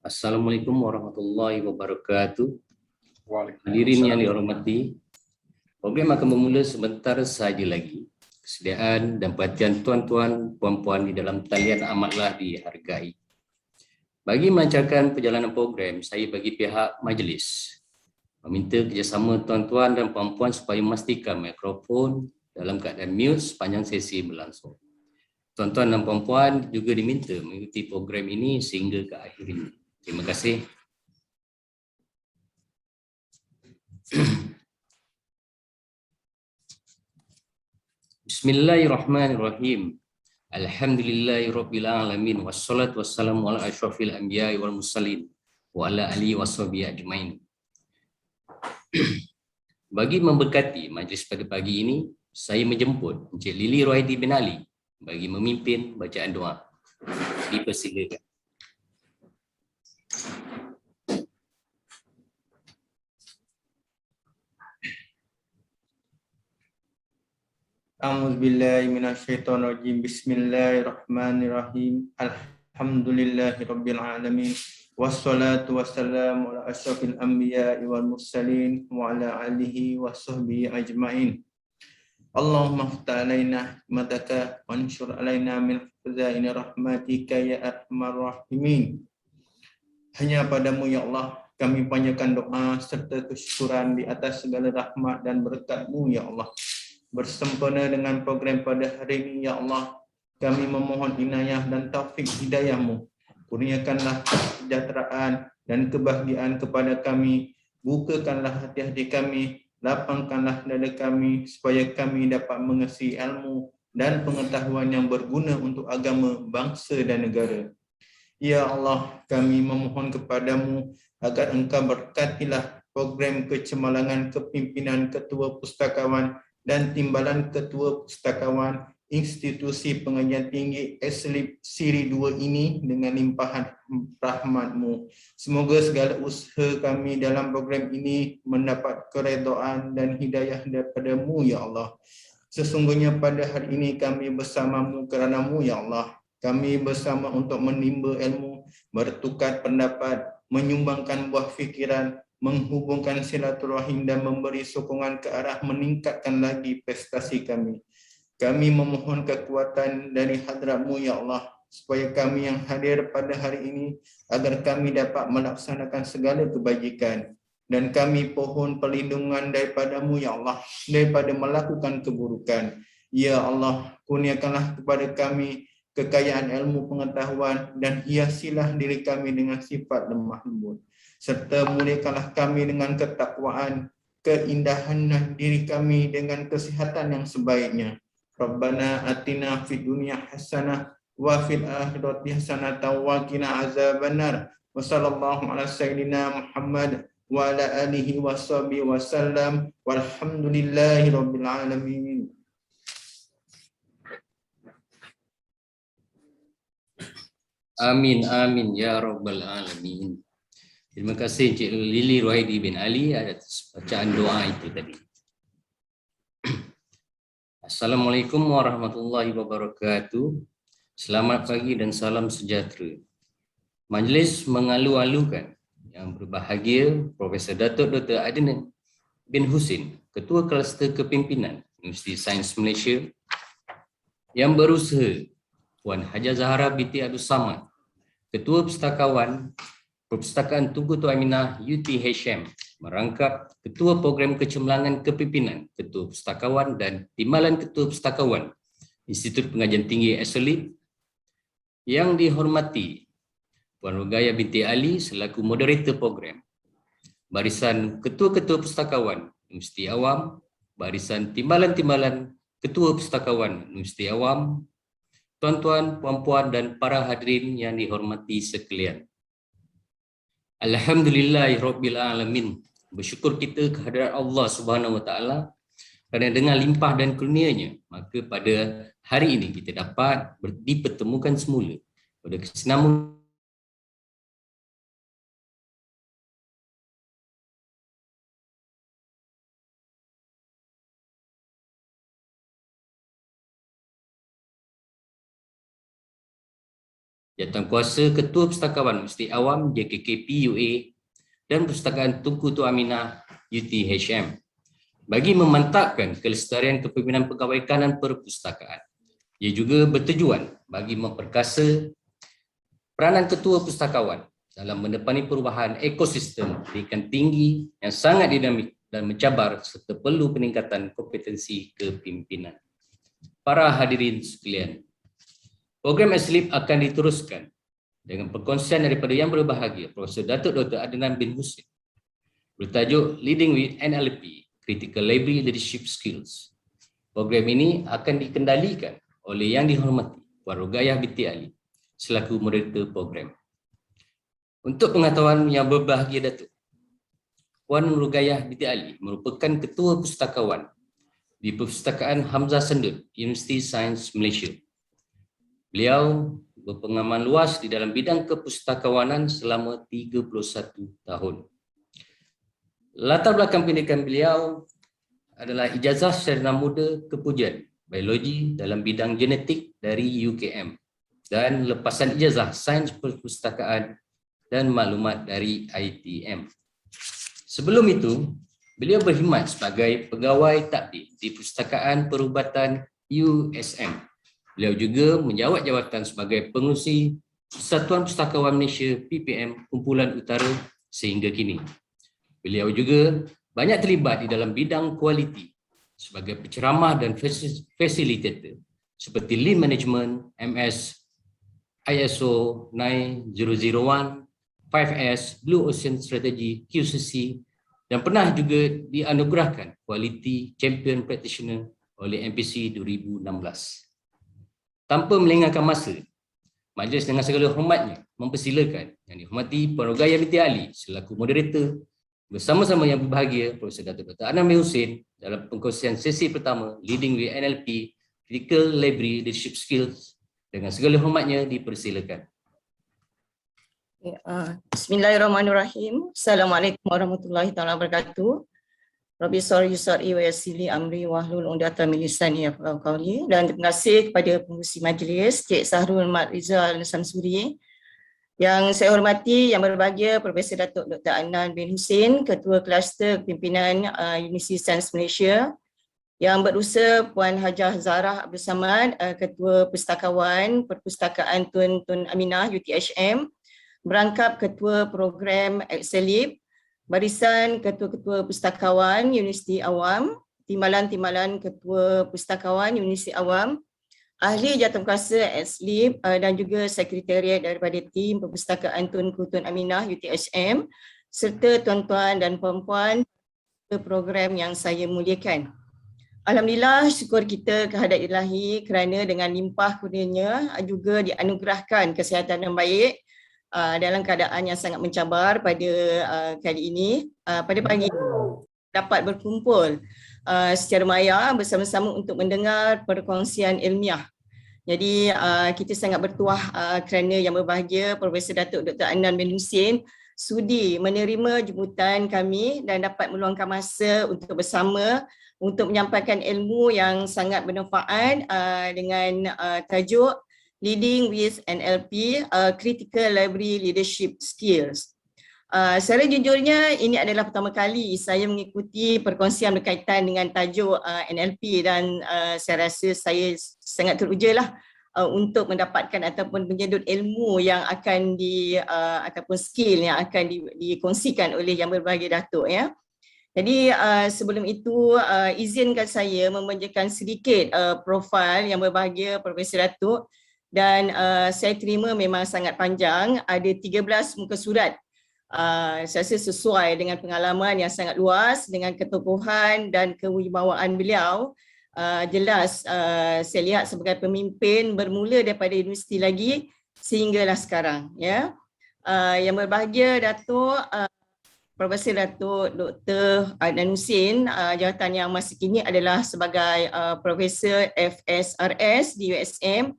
Assalamualaikum warahmatullahi wabarakatuh. Hadirin yang Waalaikumsalam. dihormati, program akan bermula sebentar saja lagi. Kesediaan dan perhatian tuan-tuan, puan-puan di dalam talian amatlah dihargai. Bagi melancarkan perjalanan program, saya bagi pihak majlis meminta kerjasama tuan-tuan dan puan-puan supaya memastikan mikrofon dalam keadaan mute sepanjang sesi berlangsung. Tuan-tuan dan puan-puan juga diminta mengikuti program ini sehingga ke akhir ini. Terima kasih. Bismillahirrahmanirrahim. Alhamdulillahirabbil alamin wassalatu wassalamu ala asyrafil anbiya'i wal mursalin wa ala alihi washabihi ajmain. Bagi memberkati majlis pada pagi ini, saya menjemput Encik Lili Rohaidi bin Ali bagi memimpin bacaan doa. Dipersilakan. A'udzubillahi minasyaitonirrajim. Bismillahirrahmanirrahim. Alhamdulillahirabbil alamin. Wassalatu wassalamu ala asyrafil anbiya'i wal mursalin wa ala alihi washabbihi ajmain. Allahumma iftah alaina hikmataka wa anshur alaina min khazaini rahmatika ya arhamar rahimin. Hanya padamu ya Allah kami panjatkan doa serta kesyukuran di atas segala rahmat dan berkat-Mu ya Allah. Bersempena dengan program pada hari ini ya Allah, kami memohon inayah dan taufik hidayah-Mu. Kurniakanlah kesejahteraan dan kebahagiaan kepada kami. Bukakanlah hati-hati kami, lapangkanlah dada kami supaya kami dapat mengisi ilmu dan pengetahuan yang berguna untuk agama, bangsa dan negara. Ya Allah, kami memohon kepadamu agar Engkau berkatilah program kecemerlangan kepimpinan Ketua Pustakawan dan Timbalan Ketua Pustakawan Institusi Pengajian Tinggi Eslip Siri 2 ini dengan limpahan rahmat-Mu. Semoga segala usaha kami dalam program ini mendapat keredaan dan hidayah daripada-Mu ya Allah. Sesungguhnya pada hari ini kami bersama-Mu kerana-Mu ya Allah. Kami bersama untuk menimba ilmu, bertukar pendapat, menyumbangkan buah fikiran, menghubungkan silaturahim dan memberi sokongan ke arah meningkatkan lagi prestasi kami. Kami memohon kekuatan dari hadrat-Mu ya Allah, supaya kami yang hadir pada hari ini agar kami dapat melaksanakan segala kebajikan. Dan kami pohon perlindungan daripada-Mu ya Allah, daripada melakukan keburukan. Ya Allah, kurniakanlah kepada kami kekayaan ilmu pengetahuan dan hiasilah diri kami dengan sifat lemah lembut. Serta muliakanlah kami dengan ketakwaan, keindahan diri kami dengan kesihatan yang sebaiknya. Rabbana atina fid dunya hasanah wa fil akhirati hasanah wa qina azabannar. Wa sallallahu ala sayyidina Muhammad wa ala alihi washabihi wasallam. Walhamdulillahi rabbil alamin. Amin, amin, ya rabbal alamin. Terima kasih Encik Lili Rohaidi bin Ali atas bacaan doa itu tadi. Assalamualaikum warahmatullahi wabarakatuh. Selamat pagi dan salam sejahtera. Majlis mengalu-alukan yang berbahagia Profesor Datuk Dr. Adnan bin Husin, Ketua Kluster Kepimpinan Universiti Sains Malaysia, yang berusaha Puan Haja Zahara binti Abdul Samad, Ketua Pustakawan Perpustakaan Tunku Tua Aminah UTHM, merangkap Ketua Program Kecemerlangan Kepimpinan, Ketua Pustakawan dan Timbalan Ketua Pustakawan Institut Pengajian Tinggi Eslip. Yang dihormati Puan Rugaya binti Ali selaku moderator program, barisan Ketua-Ketua Pustakawan Universiti Awam, barisan Timbalan-Timbalan Ketua Pustakawan Universiti Awam, tuan-tuan, puan-puan dan para hadirin yang dihormati sekalian. Alhamdulillahirabbil alamin. Bersyukur kita kehadirat Allah Subhanahu wa taala kerana dengan limpah dan kurnia-Nya, maka pada hari ini kita dapat dipertemukan semula pada kesenambungan Jawatankuasa Ketua Pustakawan Universiti Awam JKKP UA dan Perpustakaan Tunku Tua Aminah UTHM bagi memantapkan kelestarian kepimpinan pegawai kanan perpustakaan. Ia juga bertujuan bagi memperkasa peranan ketua pustakawan dalam mendepani perubahan ekosistem pendidikan tinggi yang sangat dinamik dan mencabar serta perlu peningkatan kompetensi kepimpinan. Para hadirin sekalian, program SLIP akan diteruskan dengan perkongsian daripada yang berbahagia Profesor Datuk Dr. Adnan bin Husin bertajuk Leading with NLP, Critical Library Leadership Skills. Program ini akan dikendalikan oleh Yang Dihormati Puan Rogayah binti Ali selaku moderator program. Untuk pengetahuan yang berbahagia Datuk, Puan Rogayah binti Ali merupakan Ketua Pustakawan di Perpustakaan Hamzah Sendut, Universiti Sains Malaysia. Beliau berpengalaman luas di dalam bidang kepustakawanan selama 31 tahun. Latar belakang pendidikan beliau adalah ijazah sarjana muda kepujian biologi dalam bidang genetik dari UKM dan lepasan ijazah sains perpustakaan dan maklumat dari ITM. Sebelum itu, beliau berkhidmat sebagai pegawai takdir di Perpustakaan Perubatan USM. Beliau juga menjawat jawatan sebagai pengerusi Persatuan Pustakawan Malaysia PPM Kumpulan Utara sehingga kini. Beliau juga banyak terlibat di dalam bidang kualiti sebagai penceramah dan fasilitator seperti Lean Management, MS, ISO 9001, 5S, Blue Ocean Strategy, QCC, dan pernah juga dianugerahkan Quality Champion Practitioner oleh MPC 2016. Tanpa melengahkan masa, majlis dengan segala hormatnya mempersilakan Yang Dihormati Puan Rogayah binti Ali selaku moderator bersama-sama yang berbahagia Profesor Datuk Dr. Adnan bin Husin dalam pengkongsian sesi pertama Leading with NLP, Critical Library Leadership Skills. Dengan segala hormatnya dipersilakan. Bismillahirrahmanirrahim. Assalamualaikum warahmatullahi taala wabarakatuh. Rabbi yusri wa yassirli amri wahlul 'uqdatam min lisani yafqahu qawli. Dan terima kasih kepada pengerusi majlis Cik Sahrul Mat Rizal Samsuri. Yang saya hormati yang berbahagia Profesor Datuk Dr. Adnan bin Husin, Ketua Kluster Pimpinan Universiti Sains Malaysia. Yang berusaha Puan Hajah Zarah Abdul Samad, Ketua Pustakawan Perpustakaan Tun Aminah UTHM. Merangkap Ketua Program SLIP, Barisan Ketua-Ketua Pustakawan Universiti Awam, Timbalan-Timbalan Ketua Pustakawan Universiti Awam, Ahli Jawatankuasa SLIP dan juga Sekretariat daripada tim Perpustakaan Tunku Tun Aminah UTHM, serta tuan-tuan dan puan-puan program yang saya muliakan. Alhamdulillah, syukur kita kehadrat Ilahi kerana dengan limpah kurnianya juga dianugerahkan kesihatan yang baik dalam keadaan yang sangat mencabar pada kali ini. Pada pagi dapat berkumpul secara maya bersama-sama untuk mendengar perkongsian ilmiah. Jadi kita sangat bertuah kerana yang berbahagia Profesor Datuk Dr. Adnan bin Husin sudi menerima jemputan kami dan dapat meluangkan masa untuk bersama untuk menyampaikan ilmu yang sangat bermanfaat dengan tajuk Leading with NLP, Critical Library Leadership Skills. Secara jujurnya, ini adalah pertama kali saya mengikuti perkongsian berkaitan dengan tajuk NLP dan saya rasa saya sangat teruja lah untuk mendapatkan ataupun menyedut ilmu yang akan ataupun skill yang akan dikongsikan oleh Yang Berbahagia Datuk ya. Jadi sebelum itu izinkan saya membacakan sedikit profil Yang Berbahagia Profesor Datuk. Dan saya terima memang sangat panjang, ada 13 muka surat. Saya rasa sesuai dengan pengalaman yang sangat luas, dengan ketokohan dan kewibawaan beliau. Jelas saya lihat sebagai pemimpin bermula daripada universiti lagi sehinggalah sekarang. Ya. Yang Berbahagia Datuk, Profesor Datuk Dr. Adnan Husin, jawatan yang masih kini adalah sebagai Profesor FSRS di USM,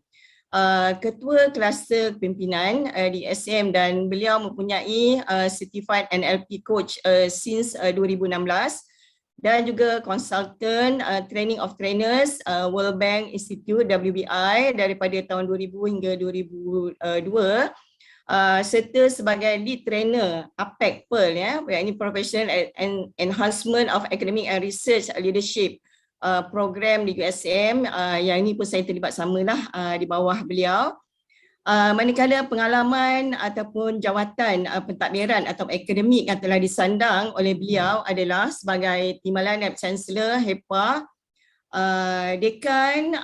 Ketua Kluster Pimpinan di SM dan beliau mempunyai Certified NLP Coach since 2016 dan juga konsultan training of trainers World Bank Institute WBI daripada tahun 2000 hingga 2002, serta sebagai lead trainer APEC Pearl, yakni Professional Enhancement of Academic and Research Leadership program di USM, yang ini pun saya terlibat samalah di bawah beliau. Manakala pengalaman ataupun jawatan pentadbiran atau akademik yang telah disandang oleh beliau adalah sebagai Timbalan Naib Chancellor HEPA, Dekan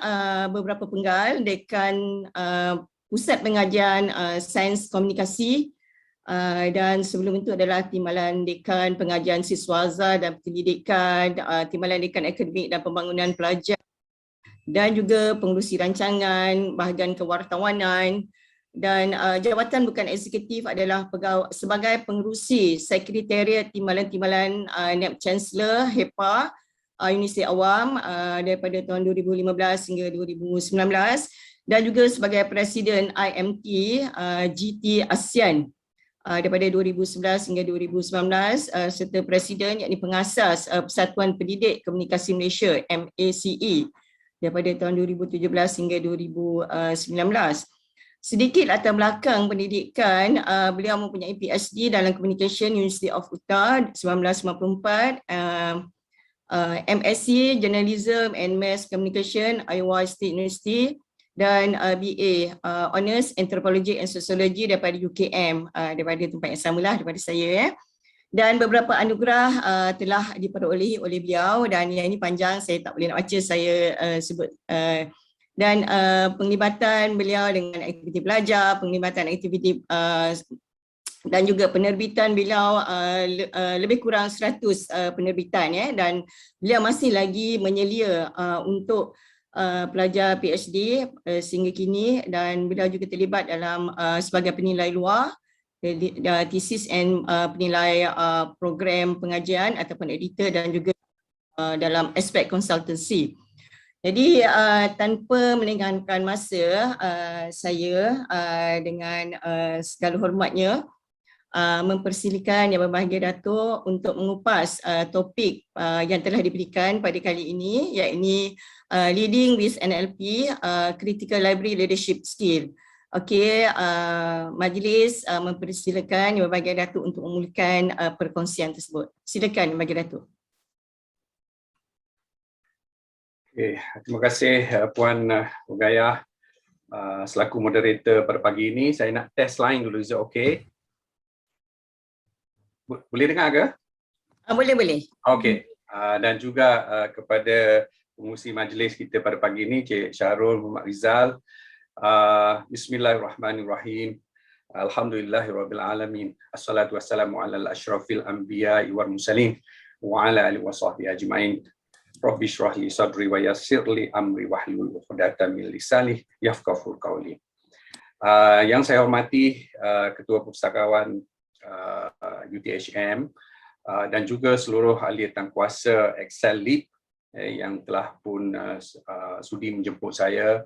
beberapa penggal, Dekan Pusat Pengajian Sains Komunikasi, dan sebelum itu adalah Timbalan Dekan Pengajian Siswaza dan Pendidikan, Timbalan Dekan Akademik dan Pembangunan Pelajar, dan juga pengurusi rancangan, bahagian kewartawanan, dan jawatan bukan eksekutif adalah sebagai pengerusi Sekretariat Timbalan-Timbalan Naib Chancellor HEPA Universiti Awam daripada tahun 2015 hingga 2019, dan juga sebagai Presiden IMT GT ASEAN daripada 2011 hingga 2019, serta Presiden yakni pengasas Persatuan Pendidik Komunikasi Malaysia MACE daripada tahun 2017 hingga 2019. Sedikit latar belakang pendidikan, beliau mempunyai PhD dalam Communication University of Utah 1994, MSc Journalism and Mass Communication Iowa State University, dan BA Honours Anthropology and Sociology daripada UKM, daripada tempat yang samalah daripada saya. Dan beberapa anugerah telah diperolehi oleh beliau, dan yang ini panjang, saya tak boleh nak baca, saya sebut. Dan penglibatan beliau dengan aktiviti pelajar, penglibatan aktiviti dan juga penerbitan beliau lebih kurang 100 penerbitan, dan beliau masih lagi menyelia untuk pelajar PhD sehingga kini, dan beliau juga terlibat dalam sebagai penilai luar, tesis and penilai program pengajian ataupun editor, dan juga dalam aspek konsultansi. Jadi tanpa melengahkan masa, saya dengan segala hormatnya mempersilakan Yang Berbahagia Datuk untuk mengupas topik yang telah diberikan pada kali ini, iaitu Leading with NLP, Critical Library Leadership Skill. Okey, majlis mempersilakan Yang Berbahagia Datuk untuk memulakan perkongsian tersebut. Silakan Yang Berbahagia Datuk. Okay, terima kasih Puan Ugaya selaku moderator pada pagi ini. Saya nak test line dulu, is it okay? Boleh dengar ke? Boleh. Okey, dan juga kepada pengurusi majlis kita pada pagi ini, Cik Syarul Muhammad Rizal. Bismillahirrahmanirrahim. Alhamdulillahirrabbilalamin. Assalatu wassalamu ala al-ashrafil anbiya'i wal mursalin wa ala alihi wa sahbihi ajma'in. Rabbi shrah li sadri wa yassir li amri wahlul 'uqdatam min lisani yafqahu qawli. Yang saya hormati Ketua Pustakawan UTHM dan juga seluruh ahli tangkuasa Excel Lead yang telah pun sudi menjemput saya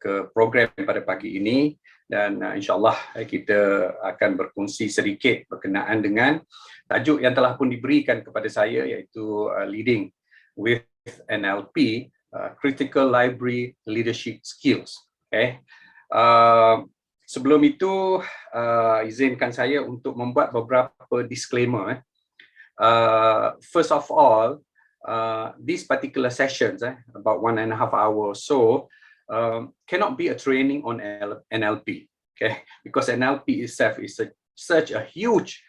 ke program pada pagi ini, dan insyaAllah kita akan berkongsi sedikit berkenaan dengan tajuk yang telah pun diberikan kepada saya, iaitu Leading with NLP, Critical Library Leadership Skills. Okay. Sebelum itu, izinkan saya untuk membuat beberapa disclaimer. First of all, these particular sessions, about 1.5 hours or so, cannot be a training on NLP, okay? Because NLP itself is such a huge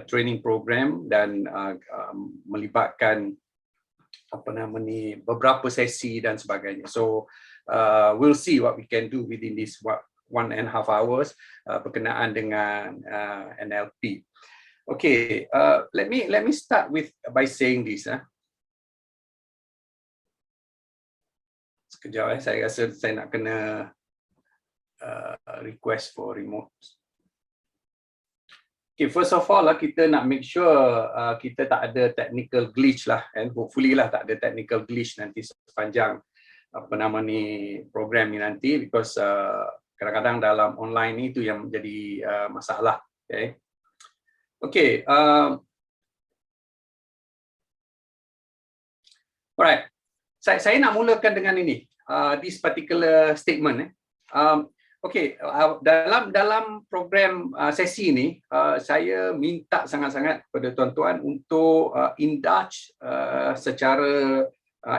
training program, dan melibatkan beberapa sesi dan sebagainya. So we'll see what we can do within this 1.5 hours berkenaan dengan NLP. Okay, let me start by saying this. Sekejap, saya rasa saya nak kena request for remote. Okay, first of all kita nak make sure kita tak ada technical glitch lah, and hopefully lah tak ada technical glitch nanti sepanjang program ni nanti, because kadang-kadang dalam online ni itu yang menjadi masalah. Okay, Alright. Saya nak mulakan dengan ini. This particular statement. Okay, dalam program sesi ini, saya minta sangat-sangat kepada tuan-tuan untuk indulge secara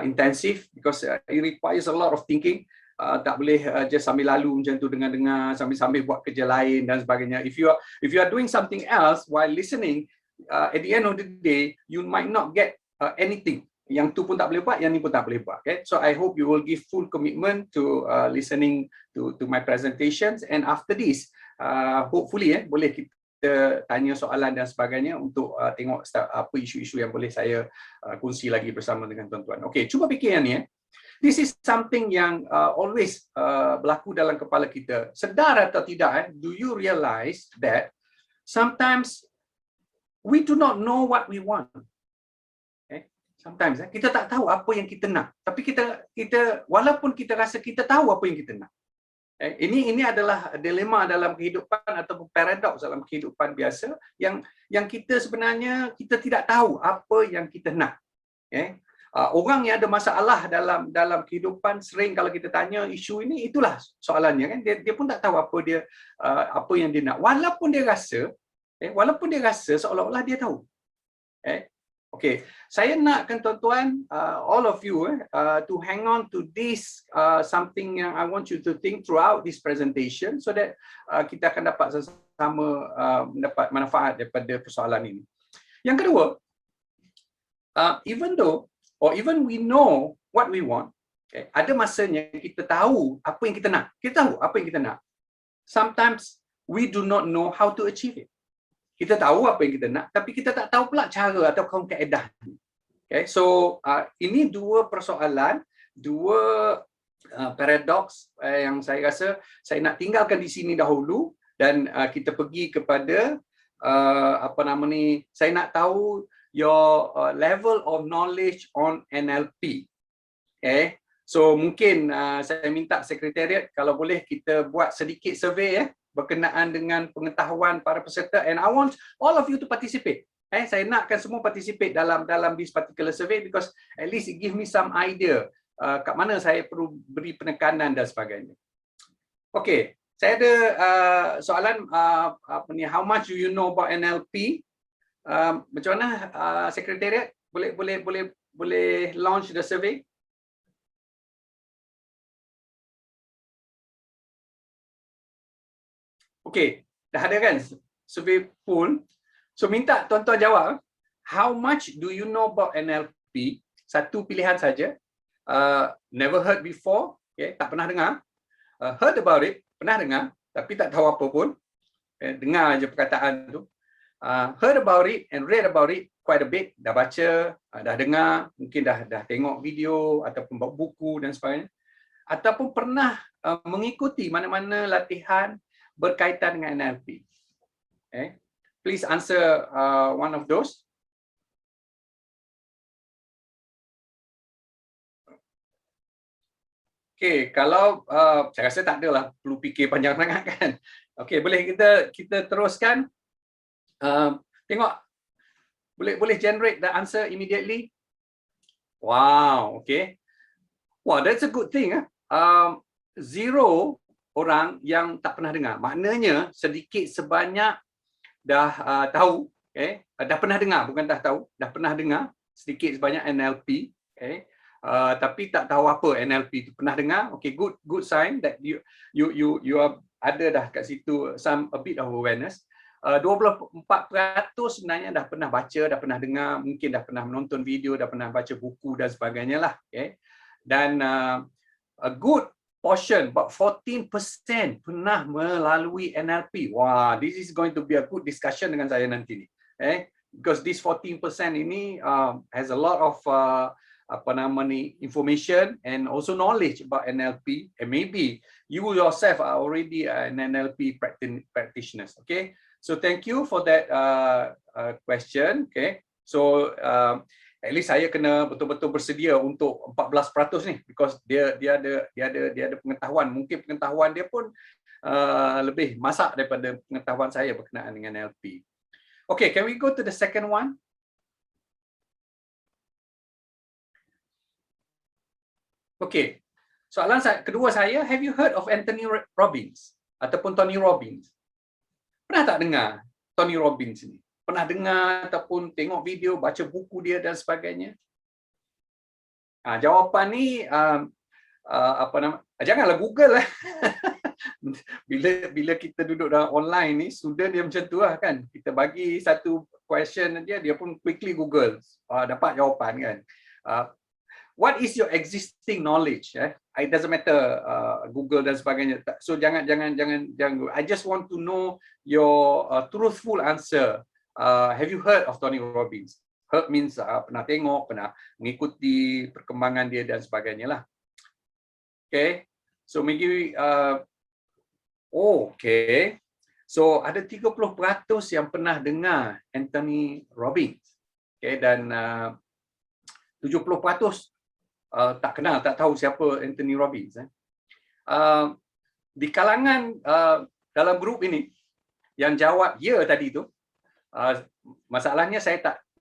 intensif, because it requires a lot of thinking. Tak boleh just sambil lalu macam tu, dengar-dengar sambil buat kerja lain dan sebagainya. If you are doing something else while listening, at the end of the day, you might not get anything. Yang tu pun tak boleh buat, yang ni pun tak boleh buat. Okay? So I hope you will give full commitment to listening to my presentations, and after this, hopefully boleh kita tanya soalan dan sebagainya untuk tengok apa isu-isu yang boleh saya kongsi lagi bersama dengan tuan-tuan. Okay, cuba fikir yang ni. This is something yang always berlaku dalam kepala kita. Sedar atau tidak, do you realize that sometimes we do not know what we want? Sometimes kita tak tahu apa yang kita nak, tapi kita walaupun kita rasa kita tahu apa yang kita nak. Ini adalah dilema dalam kehidupan ataupun paradoks dalam kehidupan biasa yang kita sebenarnya kita tidak tahu apa yang kita nak. Orang yang ada masalah dalam kehidupan, sering kalau kita tanya isu ini, itulah soalannya kan. Dia pun tak tahu apa yang dia nak, walaupun dia rasa seolah-olah dia tahu. Okay, saya nakkan tuan-tuan, all of you to hang on to this something yang I want you to think throughout this presentation, so that kita akan dapat sama mendapat manfaat daripada persoalan ini. Yang kedua, even we know what we want, ada masanya kita tahu apa yang kita nak. Kita tahu apa yang kita nak. Sometimes we do not know how to achieve it. Kita tahu apa yang kita nak, tapi kita tak tahu pula cara atau kaedah. Okay, so ini dua persoalan, dua paradoks yang saya rasa saya nak tinggalkan di sini dahulu, dan kita pergi kepada saya nak tahu your level of knowledge on NLP. Okay, so mungkin saya minta sekretariat kalau boleh kita buat sedikit survey berkenaan dengan pengetahuan para peserta, and I want all of you to participate. Saya nakkan semua participate dalam this particular survey, because at least it give me some idea kat mana saya perlu beri penekanan dan sebagainya. Okay, saya ada soalan how much do you know about NLP? Macam mana sekretariat boleh launch the survey? Okay, dah ada kan survey pool. So minta tuan-tuan jawab, how much do you know about NLP? Satu pilihan saja. Never heard before, tak pernah dengar. Heard about it, pernah dengar, tapi tak tahu apa pun. Dengar aja perkataan tu. Heard about it and read about it quite a bit. Dah baca, dah dengar, mungkin dah tengok video ataupun buku dan sebagainya. Ataupun pernah mengikuti mana-mana latihan berkaitan dengan NLP. Please answer one of those. Okay, kalau saya rasa tak adalah perlu fikir panjang sangat kan. Okay, boleh kita teruskan. Tengok, boleh generate the answer immediately. Wow, okay. Wow, that's a good thing. Zero orang yang tak pernah dengar. Maknanya sedikit sebanyak dah tahu, dah pernah dengar, bukan dah tahu, dah pernah dengar sedikit sebanyak NLP, tapi tak tahu apa NLP itu. Pernah dengar, okay, good sign that you are ada dah kat situ a bit of awareness. 24% sebenarnya dah pernah baca, dah pernah dengar, mungkin dah pernah menonton video, dah pernah baca buku dan sebagainya lah. Dan a good portion, about 14% pernah melalui NLP. Wah, this is going to be a good discussion dengan saya nanti ni. Because this 14% ini has a lot of information and also knowledge about NLP, and maybe you yourself are already an NLP practitioners. Okay, so thank you for that question. Okay, so at least saya kena betul-betul bersedia untuk 14% ni, because dia ada pengetahuan, mungkin pengetahuan dia pun lebih masak daripada pengetahuan saya berkenaan dengan NLP. Okay, can we go to the second one? Okey. Soalan kedua saya, have you heard of Anthony Robbins ataupun Tony Robbins? Pernah tak dengar Tony Robbins ni? Pernah dengar ataupun tengok video, baca buku dia dan sebagainya? Jawapan ni apa nama? Janganlah Google lah. bila kita duduk dalam online ni, student dia macam tu lah kan. Kita bagi satu question dia pun quickly Google, dapat jawapan kan. What is your existing knowledge? It doesn't matter Google dan sebagainya. So jangan. I just want to know your truthful answer. Have you heard of Tony Robbins? Heard means pernah tengok, pernah mengikuti perkembangan dia dan sebagainya lah. Okay. So maybe okay. So ada 30% yang pernah dengar Anthony Robbins. Okay, dan 70% tak kenal, tak tahu siapa Anthony Robbins. Di kalangan dalam grup ini yang jawab ya tadi tu, masalahnya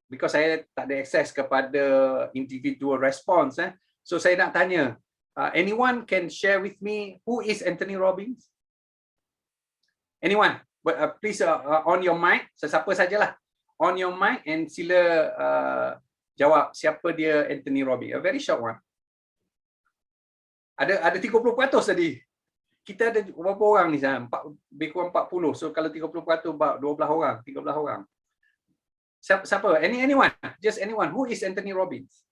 because saya tak ada akses kepada individual response. So saya nak tanya, anyone can share with me who is Anthony Robbins? Anyone? But please on your mic, sesiapa sajalah. On your mic and sila jawab siapa dia Anthony Robbins. A very short one. Ada 30% tadi. Kita ada berapa orang ni sekarang? Lebih kurang 40. So kalau 30% about 12 orang, 13 orang. Siapa? Anyone? Just anyone. Who is Anthony Robbins?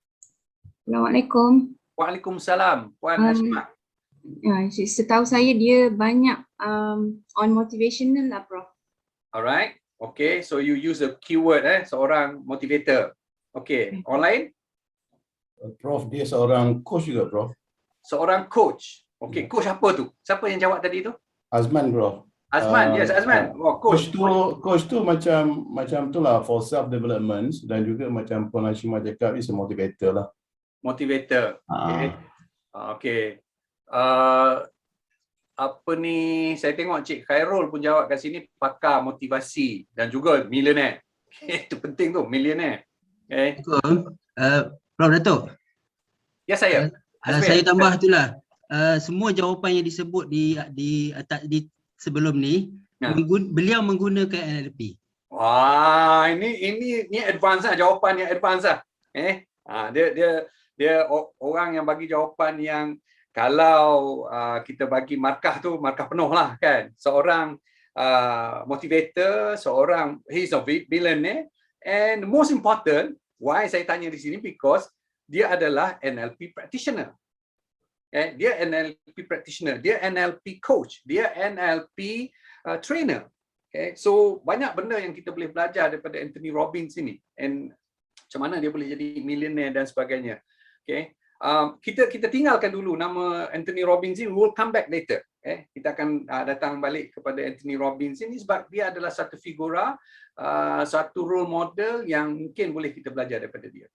Assalamualaikum. Waalaikumsalam. Puan Asma. Setahu saya dia banyak on motivational lah, Prof. Alright. Okay. So you use a keyword seorang motivator. Okay. Online? Prof, dia seorang coach juga, Prof. Seorang coach. Okay. Coach apa tu? Siapa yang jawab tadi tu? Azman, Prof. Azman. Yes, Azman. Coach tu macam tu lah, for self development, dan juga macam Puan Hashimah cakap, is a motivator lah. Motivator. Okay. Okay. Apa ni, saya tengok Cik Khairul pun jawab kat sini, pakar motivasi dan juga millionaire. Itu penting tu, millionaire. Okay. Prof Datuk. Ya saya. Saya tambah itulah. Semua jawapan yang disebut di sebelum ni, beliau menggunakan NLP. Wah, ini advance lah, jawapan yang advance lah. Dia orang yang bagi jawapan yang kalau kita bagi markah tu, markah penuh lah kan. Seorang motivator, he's a billionaire, and most important, why saya tanya di sini, because dia adalah NLP practitioner. Dia NLP practitioner, dia NLP coach, dia NLP trainer. So banyak benda yang kita boleh belajar daripada Anthony Robbins ini, and macam mana dia boleh jadi millionaire dan sebagainya. Kita tinggalkan dulu nama Anthony Robbins ini, we'll come back later. Kita akan datang balik kepada Anthony Robbins ini sebab dia adalah satu figura, satu role model yang mungkin boleh kita belajar daripada dia.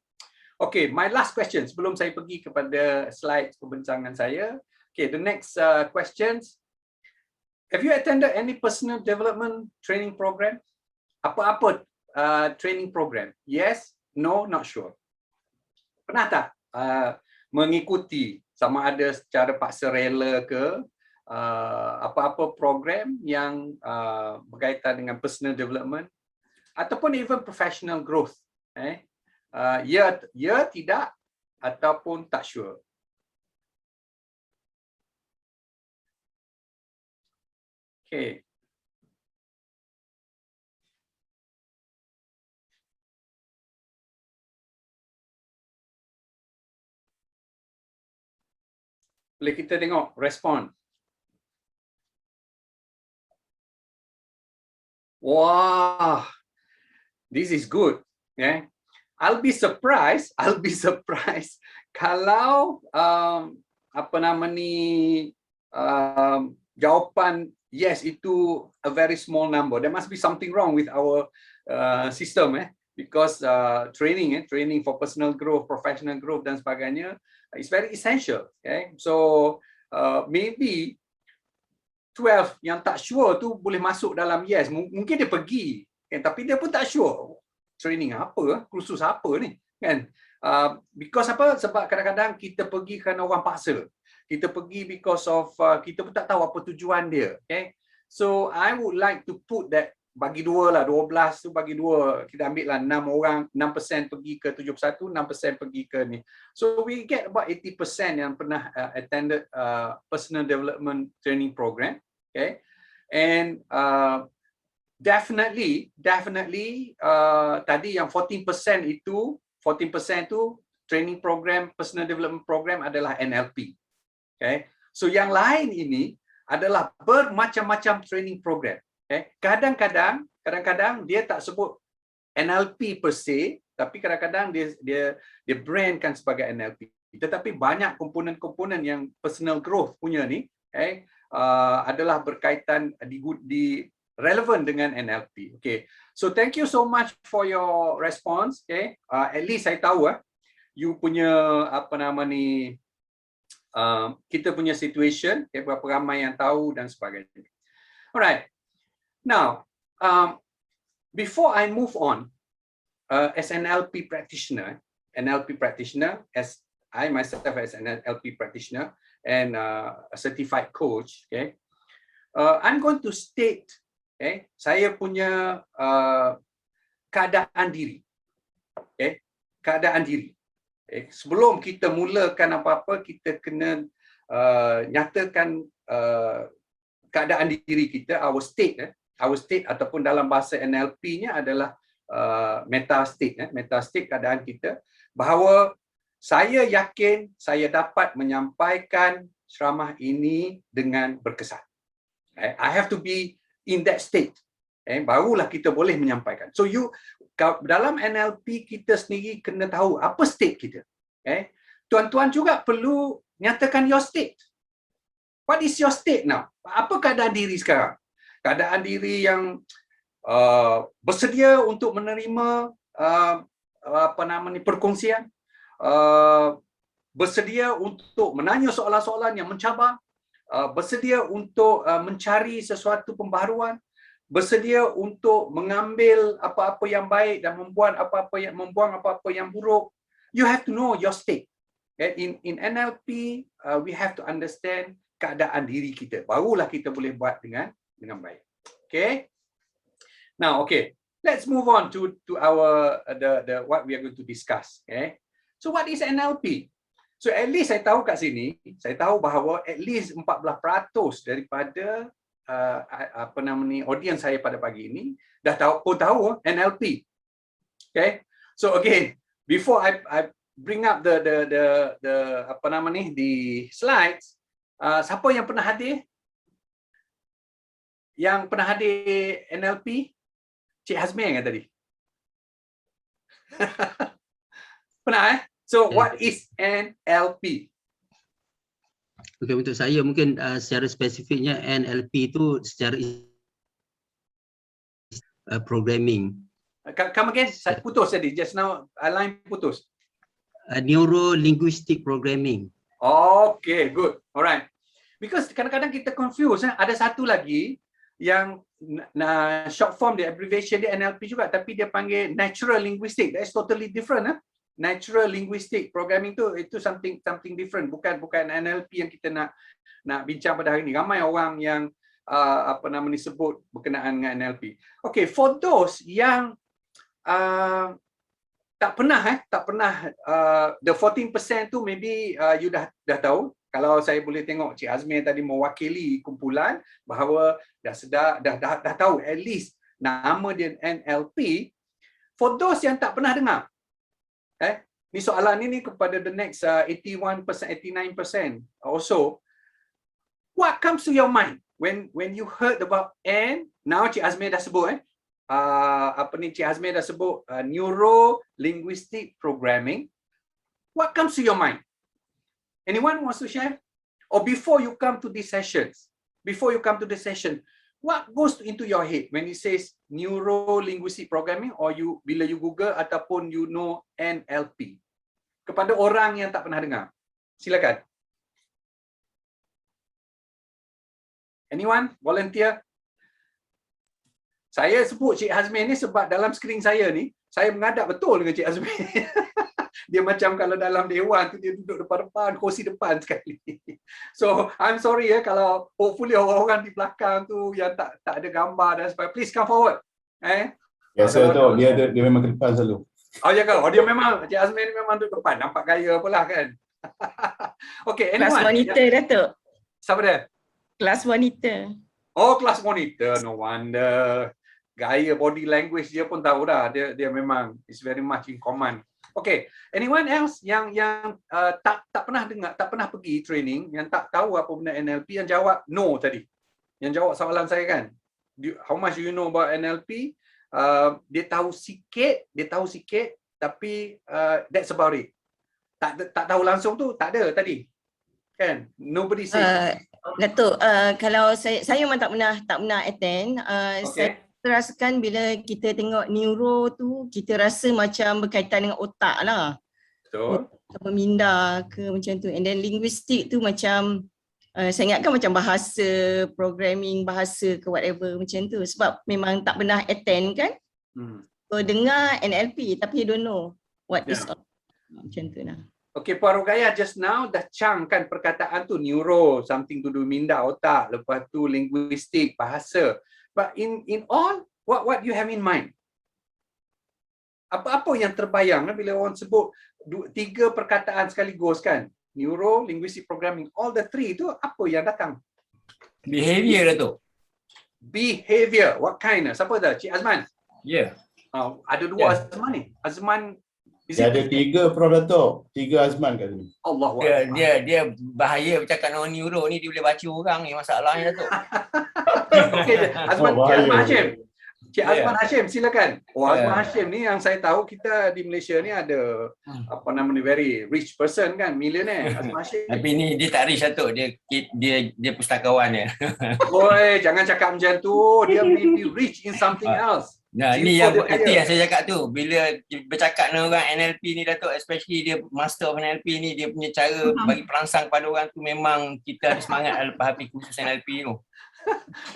Okay, my last question sebelum saya pergi kepada slide perbincangan saya. Okay, the next questions. Have you attended any personal development training program? Apa-apa training program? Yes, no, not sure. Pernah tak mengikuti sama ada secara paksa rela ke apa-apa program yang berkaitan dengan personal development ataupun even professional growth? Ya, tidak, ataupun tak sure. Okay. Boleh kita tengok respon. Wah, this is good. I'll be surprised kalau jawapan yes itu a very small number. There must be something wrong with our system because training for personal growth, professional growth dan sebagainya is very essential. So maybe 12 yang tak sure tu boleh masuk dalam yes. Mungkin dia pergi tapi dia pun tak sure. Training apa, kursus apa ni kan. Because apa? Sebab kadang-kadang kita pergi kerana orang paksa. Kita pergi because of kita pun tak tahu apa tujuan dia. Okay? So I would like to put that bagi dua lah, 12 tu bagi dua, kita ambil lah 6 orang, 6% pergi ke 71, 6% pergi ke ni. So we get about 80% yang pernah attended personal development training program. Okay, and definitely tadi yang 14% itu, 14% tu training program, personal development program adalah NLP. Okay, so yang lain ini adalah bermacam-macam training program. Okay. Kadang-kadang dia tak sebut NLP per se, tapi kadang-kadang dia brandkan sebagai NLP. Tetapi banyak komponen-komponen yang personal growth punya ni, okay, adalah berkaitan di relevan dengan NLP. Okay. So thank you so much for your response. Okay. At least saya tahu you punya kita punya situation, okay, berapa ramai yang tahu dan sebagainya. Alright. Now, before I move on, as an NLP practitioner, as I myself as an NLP practitioner and a certified coach, okay, I'm going to state, okay, saya punya keadaan diri, okay, keadaan diri. Okay. Sebelum kita mulakan apa-apa, kita kena nyatakan keadaan diri kita, our state ataupun dalam bahasa NLP-nya adalah meta state keadaan kita, bahawa saya yakin saya dapat menyampaikan ceramah ini dengan berkesan. I have to be in that state. Barulah kita boleh menyampaikan. So dalam NLP kita sendiri kena tahu apa state kita. Tuan-tuan juga perlu nyatakan your state. What is your state now? Apa keadaan diri sekarang? Keadaan diri yang bersedia untuk menerima perkongsian, bersedia untuk menanya soalan-soalan yang mencabar, bersedia untuk mencari sesuatu pembaharuan, bersedia untuk mengambil apa-apa yang baik dan membuang apa-apa yang buruk. You have to know your state. In NLP, we have to understand keadaan diri kita. Barulah kita boleh buat dengan baik. Okay. Now, okay. Let's move on to our the what we are going to discuss. Okay. So what is NLP? So at least saya tahu kat sini, saya tahu bahawa at least 14% daripada audience saya pada pagi ini dah tahu NLP. Okay. So again, before I bring up the slides, siapa yang pernah hadir? Yang pernah hadir NLP? Cik Hazmi kan tadi? Pernah So what is NLP? Okay, untuk saya mungkin secara spesifiknya NLP itu secara programming. Come again? Saya putus tadi. Just now line putus. Neuro linguistic programming. Okay, good. Alright. Because kadang-kadang kita confuse. Ada satu lagi yang short form dia, abbreviation dia NLP juga, tapi dia panggil natural linguistic. That is totally different. Natural linguistic programming itu something different. Bukan NLP yang kita nak bincang pada hari ini. Ramai orang yang sebut berkenaan dengan NLP. Okay, for those yang tak pernah the 14% tu maybe you dah tahu. Kalau saya boleh tengok Cik Azmi tadi mewakili kumpulan bahawa dah tahu at least nama dia NLP. For those yang tak pernah dengar, ni soalan ini kepada the next 81%, 89% also. What comes to your mind when you heard about now Cik Azmi dah sebut Cik Azmi dah sebut neuro linguistic programming. What comes to your mind? Anyone wants to share? Or before you come to these sessions, what goes into your head when it says neuro linguistic programming, or bila you Google ataupun you know NLP? Kepada orang yang tak pernah dengar, silakan. Anyone volunteer? Saya sebut Cik Hazmi ni sebab dalam skrin saya ni, saya menghadap betul dengan Cik Hazmi. Dia macam kalau dalam dewan tu dia duduk depan-depan, kursi depan sekali. So I'm sorry ya kalau hopefully orang-orang di belakang tu yang tak ada gambar dan sebagainya, please come forward. Biasa tu dia memang ke depan selalu. Oh ya ke? Oh dia memang, Cik Azman ni memang duduk depan, nampak gaya pula kan. Okay, Kelas anyone? monitor, Datuk. Siapa dia? Kelas monitor. Oh, kelas monitor, no wonder. Gaya body language dia pun tahu dah. Dia memang is very much in command. Okay, anyone else yang tak pernah dengar, tak pernah pergi training, yang tak tahu apa benda NLP, yang jawab no tadi. Yang jawab soalan saya kan. How much do you know about NLP? Dia tahu sikit, tapi that's about it. Tak tahu langsung tu tak ada tadi. Kan? Nobody says. Datuk, kalau saya memang tak pernah attend. Saya rasakan bila kita tengok neuro tu, kita rasa macam berkaitan dengan otak lah. Betul. Meminda ke macam tu. And then linguistik tu macam, saya ingatkan macam bahasa, programming bahasa ke whatever macam tu. Sebab memang tak pernah attend kan. So dengar NLP tapi you don't know what is all. Macam tu lah. Okay, Puan Rogaya just now dah cangkan perkataan tu, neuro, something to do minda, otak, lepas tu linguistik, bahasa. But in all, what you have in mind? Apa yang terbayang bila orang sebut 3 perkataan sekaligus kan? Neuro, linguistic programming, all the 3 tu apa yang datang? Behavior lah tu. Behavior, what kind? Siapa dah? Cik Azman? Ya. Ada 2 Azman ni. Azman Dia ada 3 Prof Datuk, 3 Azman kat sini. Allah. Dia bahaya bercakap dengan neuro ni, dia boleh baca orang ni masalahnya Datuk. Okay, Azman, Cik Azman Hashim. Cik Azman Yeah. Hashim, silakan. Azman Yeah. Hashim ni yang saya tahu kita di Malaysia ni ada apa nama ni, very rich person kan, millionaire. Azman Hashim. Tapi ni dia tak rich Datuk, dia pustakawan dia. Oi, jangan cakap macam tu. Dia may be rich in something else. Nah, Simple ni yang dia itu kaya. yang saya cakap tu. Bila bercakap dengan orang NLP ni Datuk, especially dia master of NLP ni, dia punya cara bagi perangsang pada orang tu memang kita ada semangat lepas habis kursus NLP tu.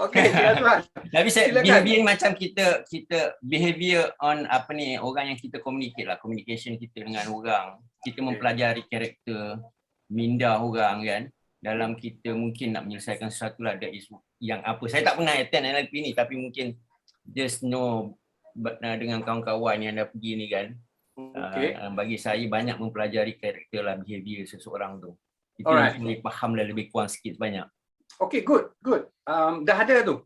Okey, Cik Azman. Tapi Silakan. behavior ni macam kita behavior on apa ni, orang yang kita communicate lah, communication kita dengan orang. Kita mempelajari karakter, minda orang kan. Dalam kita mungkin nak menyelesaikan sesuatu lah, that is yang apa. Saya tak pernah attend NLP ni tapi mungkin just know dengan kawan-kawan yang dah pergi ni kan. Bagi saya banyak mempelajari karakter lah, behavior seseorang tu. Itu Alright. yang boleh faham lah lebih kurang sikit banyak. Okay, good. Dah ada tu.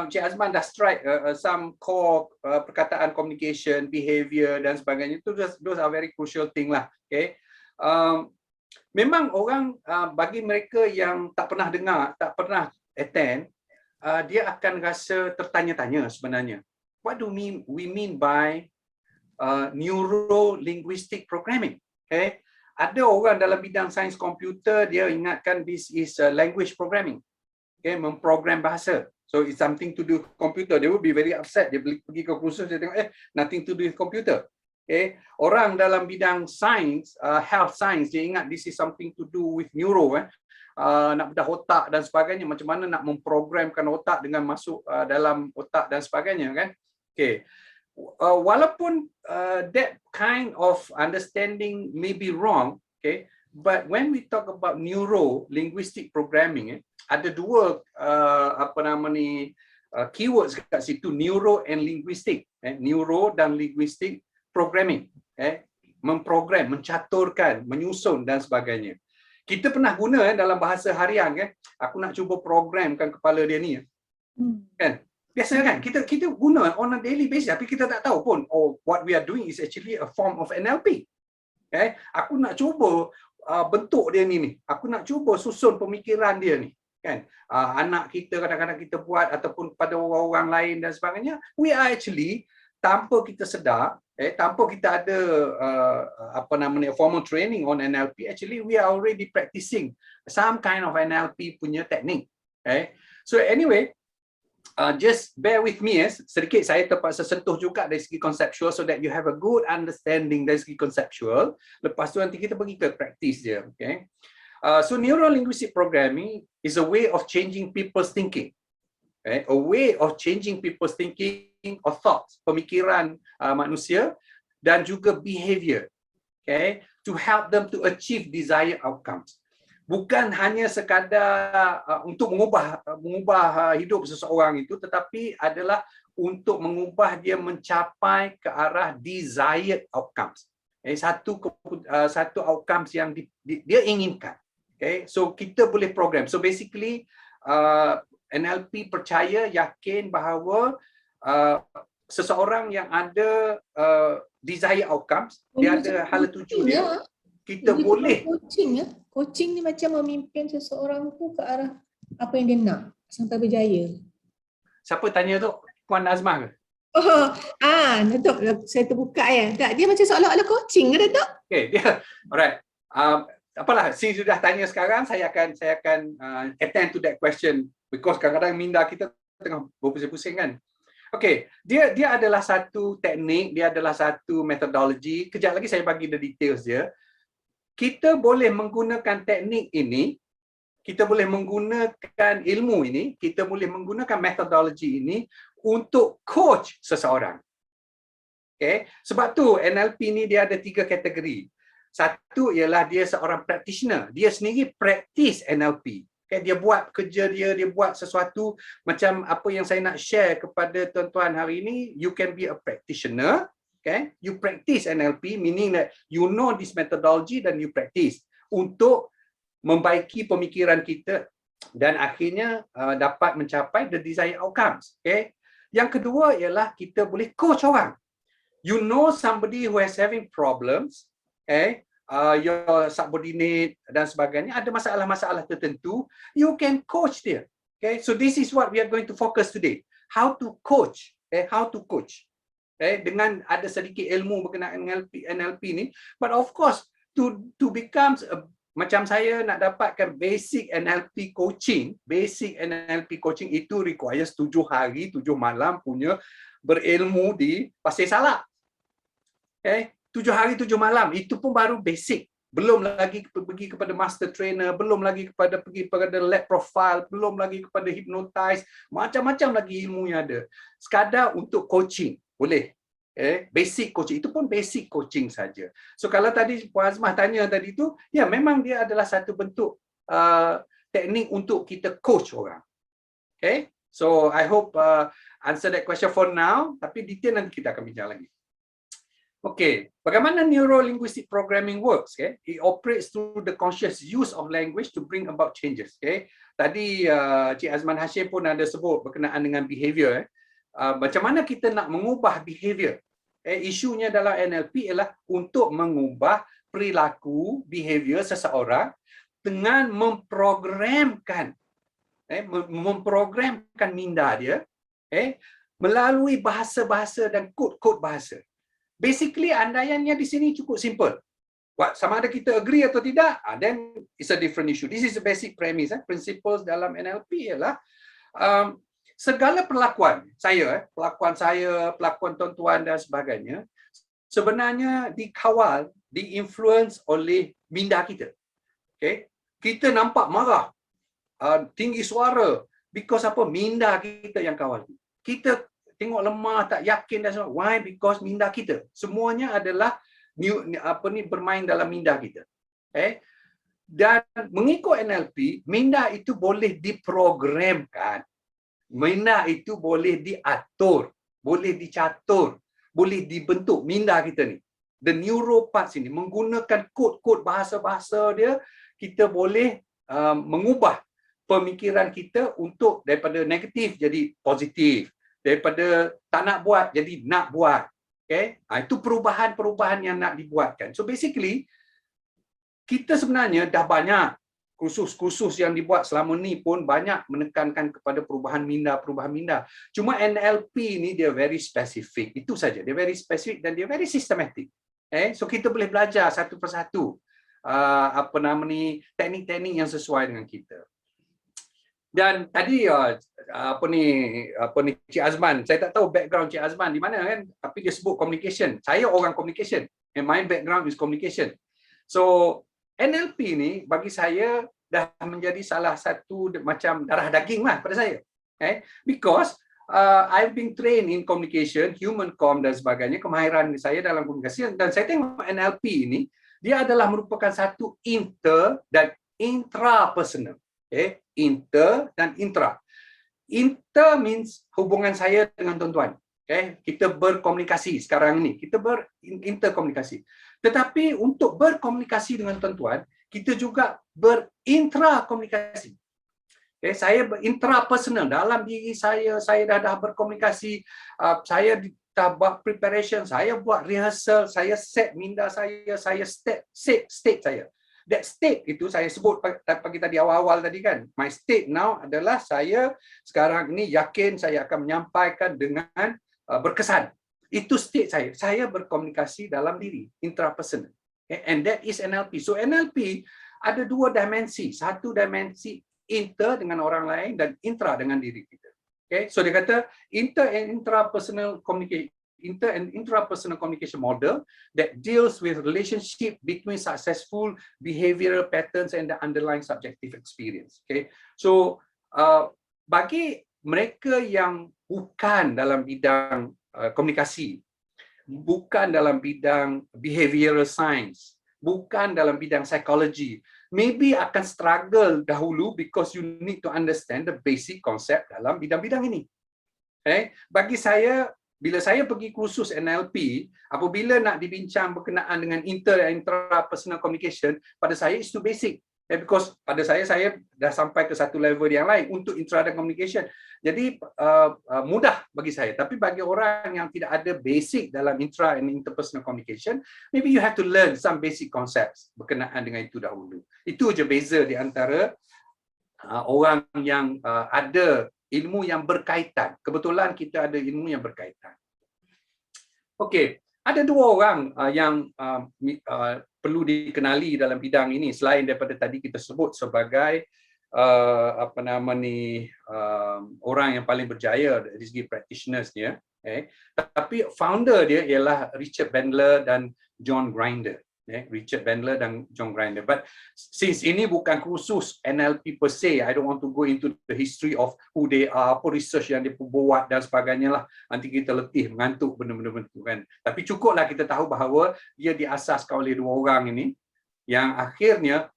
Cik Azman dah strike some core perkataan communication, behavior dan sebagainya. Itu those are very crucial thing lah. Okay. Memang orang bagi mereka yang tak pernah dengar, tak pernah attend, dia akan rasa tertanya-tanya sebenarnya. What do we mean by neuro-linguistic programming? Okay. Ada orang dalam bidang sains komputer, dia ingatkan this is language programming. Okay, memprogram bahasa. So it's something to do with computer. They will be very upset. Dia pergi ke kursus, dia tengok nothing to do with computer. Okay. Orang dalam bidang sains, health science, dia ingat this is something to do with neuro. Nak bedah otak dan sebagainya. Macam mana nak memprogramkan otak dengan masuk dalam otak dan sebagainya kan. Okay. Walaupun that kind of understanding may be wrong, okay, but when we talk about neuro-linguistic programming, ada 2 keywords kat situ, neuro and linguistic. Neuro dan linguistic programming. Memprogram, mencaturkan, menyusun dan sebagainya. Kita pernah guna dalam bahasa harian kan, aku nak cuba programkan kepala dia ni. Kan? Biasa kan, kita guna on a daily basis tapi kita tak tahu pun what we are doing is actually a form of NLP. Aku nak cuba bentuk dia ni. Aku nak cuba susun pemikiran dia ni. Kan? Anak kita kadang-kadang kita buat ataupun pada orang-orang lain dan sebagainya. We are actually tanpa kita sedar, tanpa kita ada formal training on NLP, actually we are already practicing some kind of NLP punya teknik. So anyway, just bear with me sedikit saya terpaksa sentuh juga dari segi konseptual so that you have a good understanding dari segi konseptual. Lepas tu nanti kita pergi ke praktis dia. Okay. So neuro-linguistic programming is a way of changing people's thinking. A way of changing people's thinking or thoughts, pemikiran manusia dan juga behavior. Okay, to help them to achieve desired outcomes. Bukan hanya sekadar untuk mengubah hidup seseorang itu, tetapi adalah untuk mengubah dia mencapai ke arah desired outcomes. Satu outcomes yang dia inginkan. Okay, so kita boleh program. So basically NLP percaya, yakin bahawa seseorang yang ada desired outcomes, dia ada hala tuju dia. Kita boleh coaching ni macam memimpin seseorang tu ke arah apa yang dia nak sampai berjaya. Siapa tanya tu? Puan Azmah ke? Datuk, saya terbuka ya. Tak, dia macam seolah-olah coaching ke Datuk? Okay, dia. Alright. Apalah, si sudah tanya sekarang, saya akan attend to that question because kadang-kadang minda kita tengah berpusing-pusing kan. Okay, dia adalah satu teknik, dia adalah satu metodologi. Kejap lagi saya bagi the details dia. Kita boleh menggunakan teknik ini, kita boleh menggunakan ilmu ini, kita boleh menggunakan metodologi ini untuk coach seseorang. Okay? Sebab tu NLP ni dia ada 3 kategori. Satu ialah dia seorang practitioner, dia sendiri practice NLP. Okay? Dia buat kerja dia buat sesuatu macam apa yang saya nak share kepada tuan-tuan hari ini. You can be a practitioner. Okay, you practice NLP, meaning that you know this methodology dan you practice untuk membaiki pemikiran kita dan akhirnya dapat mencapai the desired outcomes. Okay, yang kedua ialah kita boleh coach orang. You know somebody who is having problems, okay, your subordinate dan sebagainya ada masalah-masalah tertentu, you can coach dia. Okay, so this is what we are going to focus today. How to coach. Okay, how to coach. Dengan ada sedikit ilmu berkenaan NLP ni, but of course to become macam saya nak dapatkan basic NLP coaching itu requires 7 hari 7 malam punya berilmu di Pasir Salak. 7 hari 7 malam itu pun baru basic. Belum lagi pergi kepada master trainer, belum lagi pergi kepada lab profile, belum lagi kepada hypnotize, macam-macam lagi ilmu yang ada. Sekadar untuk coaching boleh. Basic coaching itu pun basic coaching saja. So kalau tadi Puan Azmah tanya tadi tu, ya memang dia adalah satu bentuk teknik untuk kita coach orang. Okay, so I hope answer that question for now. Tapi detail nanti kita akan bincang lagi. Okay, bagaimana neuro-linguistic programming works? Okay, it operates through the conscious use of language to bring about changes. Okay, tadi Cik Azman Hashim pun ada sebut berkenaan dengan behavior. Macam mana kita nak mengubah behavior? Isunya dalam NLP ialah untuk mengubah perilaku behavior seseorang dengan memprogramkan minda dia melalui bahasa-bahasa dan kod-kod bahasa. Basically andaiannya di sini cukup simple. Sama ada kita agree atau tidak, then it's a different issue. This is a basic premise. Principles dalam NLP ialah segala perlakuan saya, pelakon tuan-tuan dan sebagainya, sebenarnya dikawal, diinfluence oleh minda kita. Okay? Kita nampak marah, tinggi suara, because apa? Minda kita yang kawal. Kita tengok lemah, tak yakin dan sebagainya. Why? Because minda kita. Semuanya adalah bermain dalam minda kita. Okay? Dan mengikut NLP, minda itu boleh diprogramkan. Minda itu boleh diatur, boleh dicatur, boleh dibentuk minda kita ni. The neural parts ini menggunakan kod-kod bahasa-bahasa dia, kita boleh mengubah pemikiran kita untuk daripada negatif jadi positif, daripada tak nak buat jadi nak buat. Okay? Itu perubahan-perubahan yang nak dibuatkan. So basically kita sebenarnya dah banyak kursus-kursus yang dibuat selama ni pun banyak menekankan kepada perubahan minda. Cuma NLP ni dia very specific. Itu saja. Dia very specific dan dia very systematic. So kita boleh belajar satu persatu teknik-teknik yang sesuai dengan kita. Dan tadi Cik Azman, saya tak tahu background Cik Azman di mana kan, tapi dia sebut communication. Saya orang communication. And my background is communication. So NLP ni bagi saya dah menjadi salah satu macam darah daging lah pada saya. Because I've been trained in communication, human com dan sebagainya, kemahiran saya dalam komunikasi, dan saya tengok NLP ini, dia adalah merupakan satu inter dan intrapersonal. Okay? Inter dan intra. Inter means hubungan saya dengan tuan-tuan. Okay? Kita berkomunikasi sekarang ini, kita berinterkomunikasi. Tetapi untuk berkomunikasi dengan tuan-tuan, kita juga berintrakomunikasi. Okay? Saya intrapersonal, dalam diri saya dah berkomunikasi, saya dah buat preparation, saya buat rehearsal, saya set minda saya set state saya. That state itu saya sebut pagi tadi awal-awal tadi kan. My state now adalah saya sekarang ini yakin saya akan menyampaikan dengan berkesan. Itu state saya. Saya berkomunikasi dalam diri, intrapersonal. Okay? And that is NLP. So NLP ada dua dimensi. Satu dimensi inter dengan orang lain dan intra dengan diri kita. Okay? So dia kata inter and intrapersonal communication model that deals with relationship between successful behavioral patterns and the underlying subjective experience. Okay, so bagi mereka yang bukan dalam bidang komunikasi, bukan dalam bidang behavioral science, bukan dalam bidang psychology, maybe akan struggle dahulu because you need to understand the basic concept dalam bidang-bidang ini. Okay, bagi saya, bila saya pergi kursus NLP, apabila nak dibincang berkenaan dengan inter and intrapersonal communication, pada saya it's too basic. Because pada saya dah sampai ke satu level yang lain untuk intra dan communication. Jadi mudah bagi saya. Tapi bagi orang yang tidak ada basic dalam intra and interpersonal communication, maybe you have to learn some basic concepts berkenaan dengan itu dahulu. Itu je beza di antara orang yang ada ilmu yang berkaitan. Kebetulan kita ada ilmu yang berkaitan. Okey, ada dua orang yang perlu dikenali dalam bidang ini selain daripada tadi kita sebut sebagai orang yang paling berjaya dari segi practitioners dia. Tapi founder dia ialah Richard Bandler dan John Grinder. Richard Bandler dan John Grinder. But since ini bukan kursus NLP per se, I don't want to go into the history of who they are, apa research yang dia buat dan sebagainya lah. Nanti kita letih, mengantuk benda-benda itu kan. Tapi cukuplah kita tahu bahawa dia diasaskan oleh dua orang ini yang akhirnya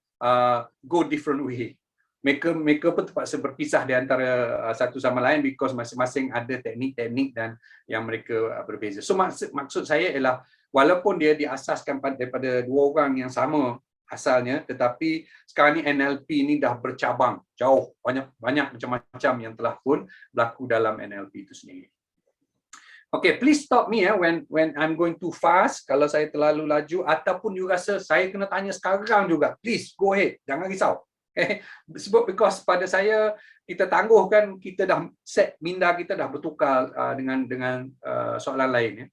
go different way. Mereka pun terpaksa berpisah di antara satu sama lain because masing-masing ada teknik-teknik dan yang mereka berbeza. So maksud saya ialah walaupun dia diasaskan daripada dua orang yang sama asalnya, tetapi sekarang ni NLP ni dah bercabang jauh, banyak macam-macam yang telah pun berlaku dalam NLP itu sendiri. Okay, please stop me when I'm going too fast. Kalau saya terlalu laju ataupun you rasa saya kena tanya sekarang juga, please go ahead, jangan risau. Sebab because pada saya kita tangguhkan, kita dah set minda kita dah bertukar dengan soalan lain ya.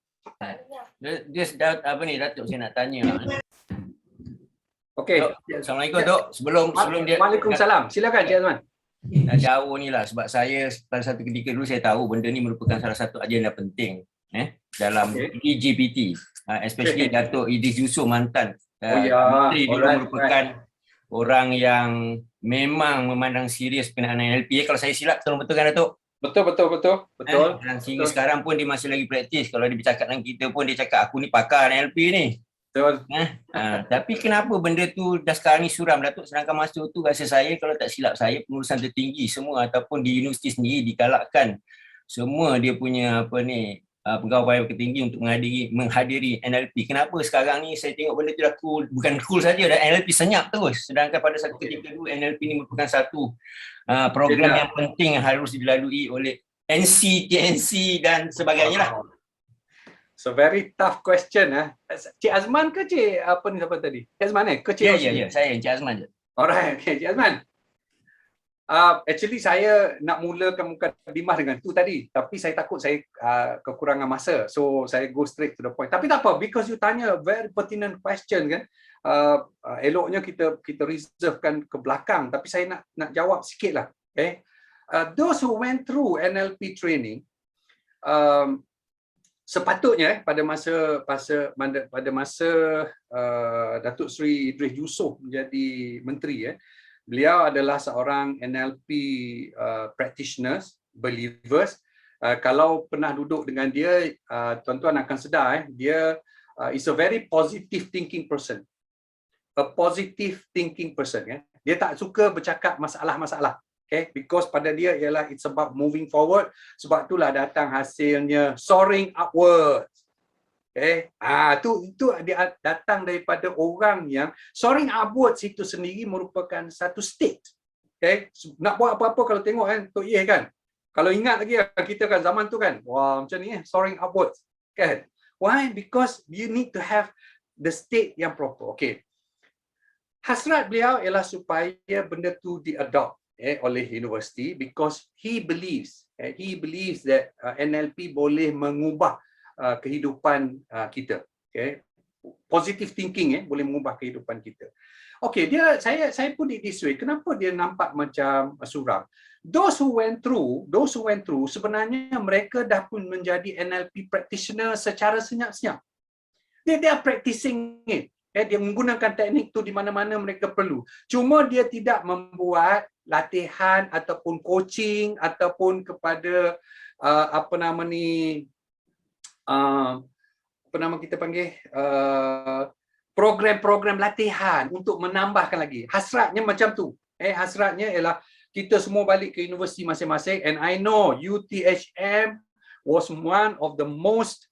Dia apa ni Datuk, saya nak tanya. Okey. Assalamualaikum Dok. Sebelum dia Waalaikumsalam. Silakan Cik Azman. Jauh ni lah sebab saya pada satu ketika dulu saya tahu benda ni merupakan salah satu agenda penting dalam EGPT, especially Datuk Idris Yusof mantan menteri dulu merupakan orang yang memang memandang serius berkenaan NLP. Kalau saya silap betul kan Datuk? Betul. Dan sehingga sekarang pun dia masih lagi praktis. Kalau dia bercakap dengan kita pun dia cakap aku ni pakar NLP ni. Betul. Tapi kenapa benda tu dah sekarang ni suram Datuk, sedangkan masa tu rasa saya kalau tak silap saya pengurusan tertinggi semua ataupun di universiti sendiri digalakkan semua dia punya pegawai tertinggi untuk menghadiri NLP. Kenapa sekarang ni saya tengok benda tu dah cool, bukan cool saja, dah NLP senyap terus. Sedangkan pada satu ketika dulu NLP ni merupakan satu program yang penting yang harus dilalui oleh NC, TNC dan sebagainya lah. So very tough question Cik Azman ke Cik siapa tadi? Cik Azman ke Cik? Ya, saya Cik Azman je. Alright, okay, Cik Azman. Actually saya nak mulakan mukadimah dengan tu tadi, tapi saya takut saya kekurangan masa, so saya go straight to the point. Tapi tak apa, because you tanya very pertinent question kan, eloknya kita reservekan ke belakang, tapi saya nak jawab sikit lah. Okay? Those who went through NLP training, sepatutnya pada masa Datuk Seri Idris Yusof menjadi menteri, beliau adalah seorang NLP practitioners, believers, Kalau pernah duduk dengan dia, tuan-tuan akan sedar dia is a very positive thinking person. A positive thinking person. Dia tak suka bercakap masalah-masalah. Okay, because pada dia ialah it's about moving forward. Sebab itulah datang hasilnya soaring upwards. Okay, itu dia datang daripada orang yang soaring upwards itu sendiri merupakan satu state. Okay, nak buat apa-apa kalau tengok Tok Yeh kan. Kalau ingat lagi kita kan zaman tu kan, wah macam ni soaring upwards. Kan? Why? Because you need to have the state yang proper. Okay. Hasrat beliau ialah supaya benda tu di-adopt oleh universiti because he believes that NLP boleh mengubah kehidupan kita. Okay. Positive thinking boleh mengubah kehidupan kita. Okay, saya put it this way. Kenapa dia nampak macam suram? Those who went through sebenarnya mereka dah pun menjadi NLP practitioner secara senyap-senyap. They are practicing it. Dia menggunakan teknik tu di mana-mana mereka perlu. Cuma dia tidak membuat latihan ataupun coaching ataupun kepada program-program latihan untuk menambahkan lagi. Hasratnya macam tu. Hasratnya ialah kita semua balik ke universiti masing-masing, and I know UTHM was one of the most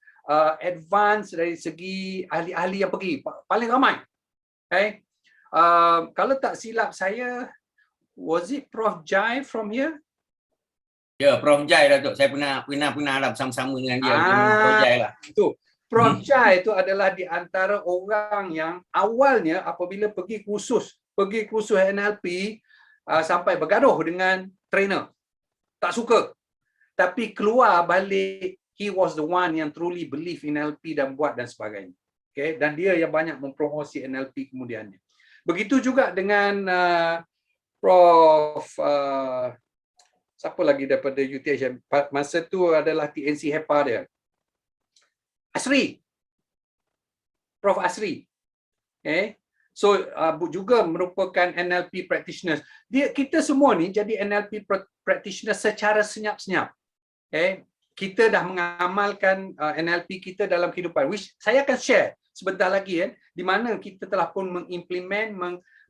advance dari segi ahli-ahli yang pergi, paling ramai. Kalau tak silap saya, was it Prof Jai from here? Ya, Prof Jai Datuk. Saya pernah lah bersama-sama dengan dia. Prof Jai lah. Itu. Prof Jai itu adalah di antara orang yang awalnya apabila pergi kursus NLP sampai bergaduh dengan trainer. Tak suka. Tapi keluar balik, he was the one yang truly believe in NLP dan buat dan sebagainya. Okay? Dan dia yang banyak mempromosi NLP kemudiannya. Begitu juga dengan Prof siapa lagi daripada UTH masa tu adalah TNC HEPA dia. Asri. Prof Asri. Okay? So juga merupakan NLP practitioners. Kita semua ni jadi NLP practitioner secara senyap-senyap. Okay? Kita dah mengamalkan NLP kita dalam kehidupan, which saya akan share sebentar lagi di mana kita telah pun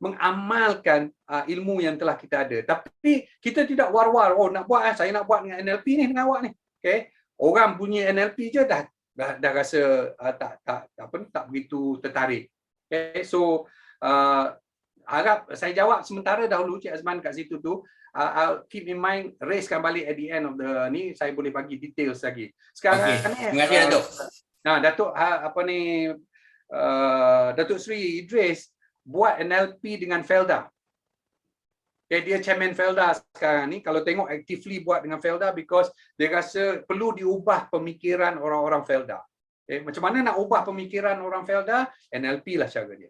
mengamalkan ilmu yang telah kita ada. Tapi kita tidak war-war, nak buat saya nak buat dengan NLP ni dengan awak ni. Okay? Orang punya NLP je dah rasa tak begitu tertarik. Okay? So harap saya jawab sementara dahulu Cik Azman kat situ tu. I'll keep in mind, raiskan balik at the end of the ni, saya boleh bagi details lagi. Sekarang terima kasih Datuk. Datuk Sri Idris buat NLP dengan Felda. Dia chairman Felda sekarang ni. Kalau tengok actively buat dengan Felda because dia rasa perlu diubah pemikiran orang-orang Felda. Macam mana nak ubah pemikiran orang Felda? NLP lah cara dia.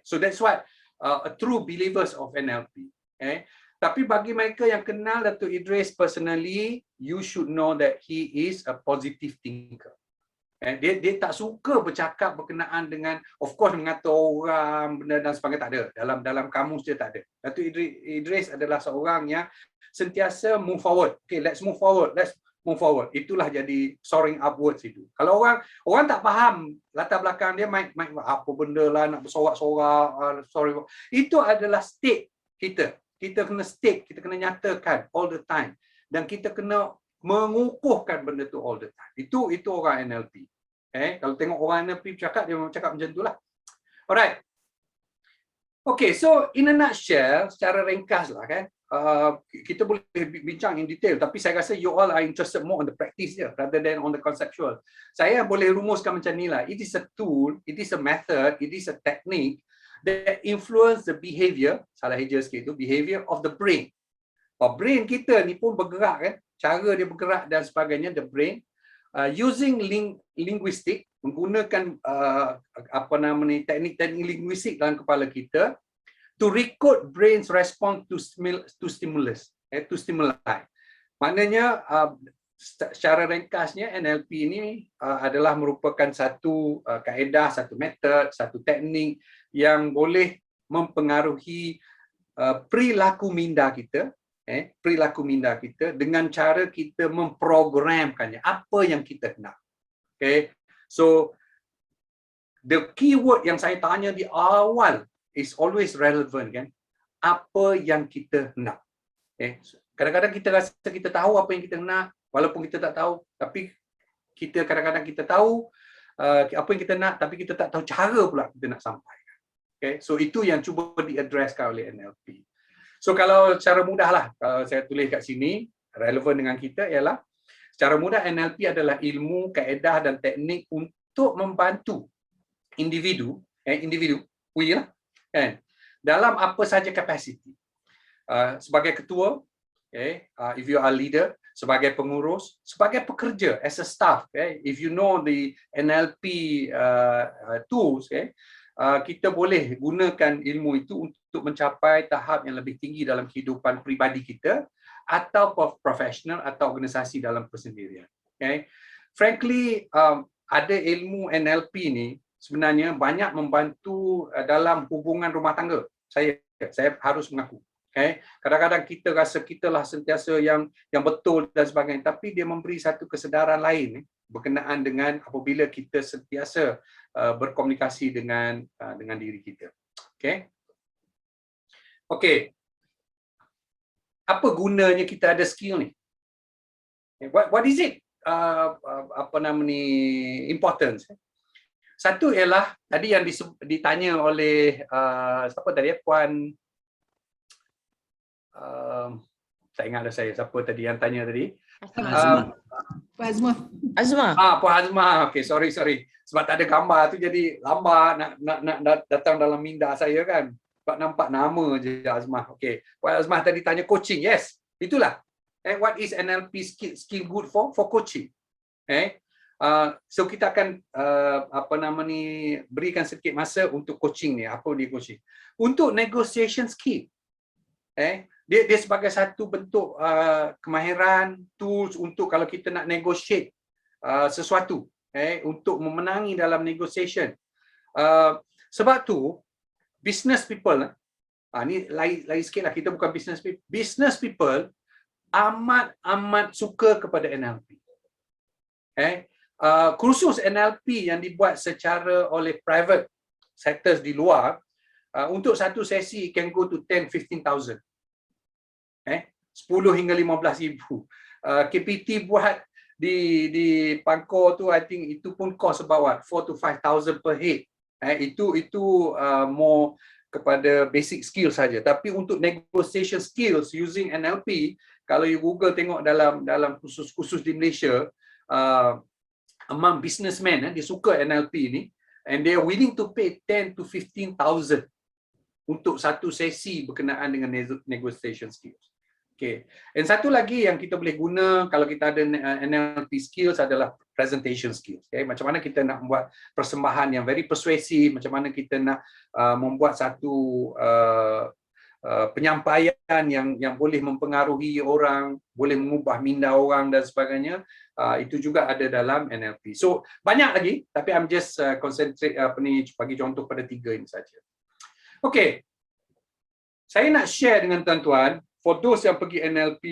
So that's what a true believers of NLP. Tapi bagi mereka yang kenal Datuk Idris personally, you should know that he is a positive thinker. Dia tak suka bercakap berkenaan dengan, of course, mengata orang, benda dan sebagainya, tak ada. Dalam kamus dia tak ada. Datuk Idris adalah seorang yang sentiasa move forward. Okay, let's move forward. Itulah jadi soaring upwards itu. Kalau orang tak faham latar belakang dia, main apa benda lah, nak bersorak-sorak, itu adalah state kita. Kita kena state, kita kena nyatakan all the time. Dan kita kena mengukuhkan benda tu all the time. Itu orang NLP. Kalau tengok orang NLP cakap, dia memang cakap macam itulah. Alright. Okay, so in a nutshell, secara ringkas lah kan, kita boleh bincang in detail, tapi saya rasa you all are interested more on the practice je rather than on the conceptual. Saya boleh rumuskan macam ni lah. It is a tool, it is a method, it is a technique that influence the behavior, salah hijau sikit tu, behavior of the brain. Brain kita ni pun bergerak kan, cara dia bergerak dan sebagainya, the brain, using linguistic, menggunakan teknik-teknik linguistik dalam kepala kita to recode brain's response to stimulus, to stimuli. Maknanya secara ringkasnya NLP ini adalah merupakan satu kaedah, satu metod, satu teknik yang boleh mempengaruhi perilaku minda kita perilaku minda kita dengan cara kita memprogramkannya apa yang kita nak. Okay, so the keyword yang saya tanya di awal is always relevant, kan? Apa yang kita nak. Kadang-kadang kita rasa kita tahu apa yang kita nak, walaupun kita tak tahu, tapi kita kadang-kadang kita tahu apa yang kita nak, tapi kita tak tahu cara pula kita nak sampaikan. Okay, so itu yang cuba diadreskan oleh NLP. So kalau secara mudahlah, kalau saya tulis kat sini, relevan dengan kita ialah secara mudah NLP adalah ilmu, kaedah dan teknik untuk membantu individu, kan, dalam apa saja kapasiti. Sebagai ketua, if you are a leader, sebagai pengurus, sebagai pekerja, as a staff, if you know the NLP tools, kita boleh gunakan ilmu itu untuk mencapai tahap yang lebih tinggi dalam kehidupan peribadi kita atau profesional atau organisasi dalam persendirian. Frankly, ada ilmu NLP ni sebenarnya banyak membantu dalam hubungan rumah tangga. Saya harus mengaku. Kadang-kadang kita rasa kita lah sentiasa yang betul dan sebagainya, tapi dia memberi satu kesedaran lain berkenaan dengan apabila kita sentiasa berkomunikasi dengan diri kita. Okey. Apa gunanya kita ada skill ni? What is it? Importance. Satu ialah tadi yang ditanya oleh siapa tadi, Puan tak ingat dah saya siapa tadi yang tanya tadi. Puan Azmah. Puan Azmah. Okey, sorry. Sebab tak ada gambar tu jadi lambat nak datang dalam minda saya, kan. Sebab nampak nama je Azmah. Okey. Puan Azmah tadi tanya coaching. Yes, itulah. What is NLP skill good for? For coaching. So kita akan berikan sedikit masa untuk coaching ni. Apa dia coaching? Untuk negotiation skill. Dia sebagai satu bentuk kemahiran, tools untuk kalau kita nak negotiate sesuatu, untuk memenangi dalam negotiation. Sebab tu business people, ni lain sikit lah, kita bukan business people. Business people amat suka kepada NLP. Kursus NLP yang dibuat secara oleh private sectors di luar, untuk satu sesi can go to 10-15,000. 10 hingga 15,000. KPT buat di Pangkor tu, I think itu pun cost about 4 to 5,000 per head. Itu more kepada basic skill saja. Tapi untuk negotiation skills using NLP, kalau you Google tengok dalam kursus-kursus di Malaysia, among businessmen, dia suka NLP ni, and they are willing to pay 10 to 15,000 untuk satu sesi berkenaan dengan negotiation skills. Okay. Dan satu lagi yang kita boleh guna kalau kita ada NLP skills adalah presentation skills. Macam mana kita nak membuat persembahan yang very persuasive, macam mana kita nak membuat satu penyampaian yang boleh mempengaruhi orang, boleh mengubah minda orang dan sebagainya. Itu juga ada dalam NLP. So banyak lagi, tapi I'm just concentrate bagi contoh pada 3 ini saja. Okay, saya nak share dengan tuan-tuan. For those yang pergi NLP,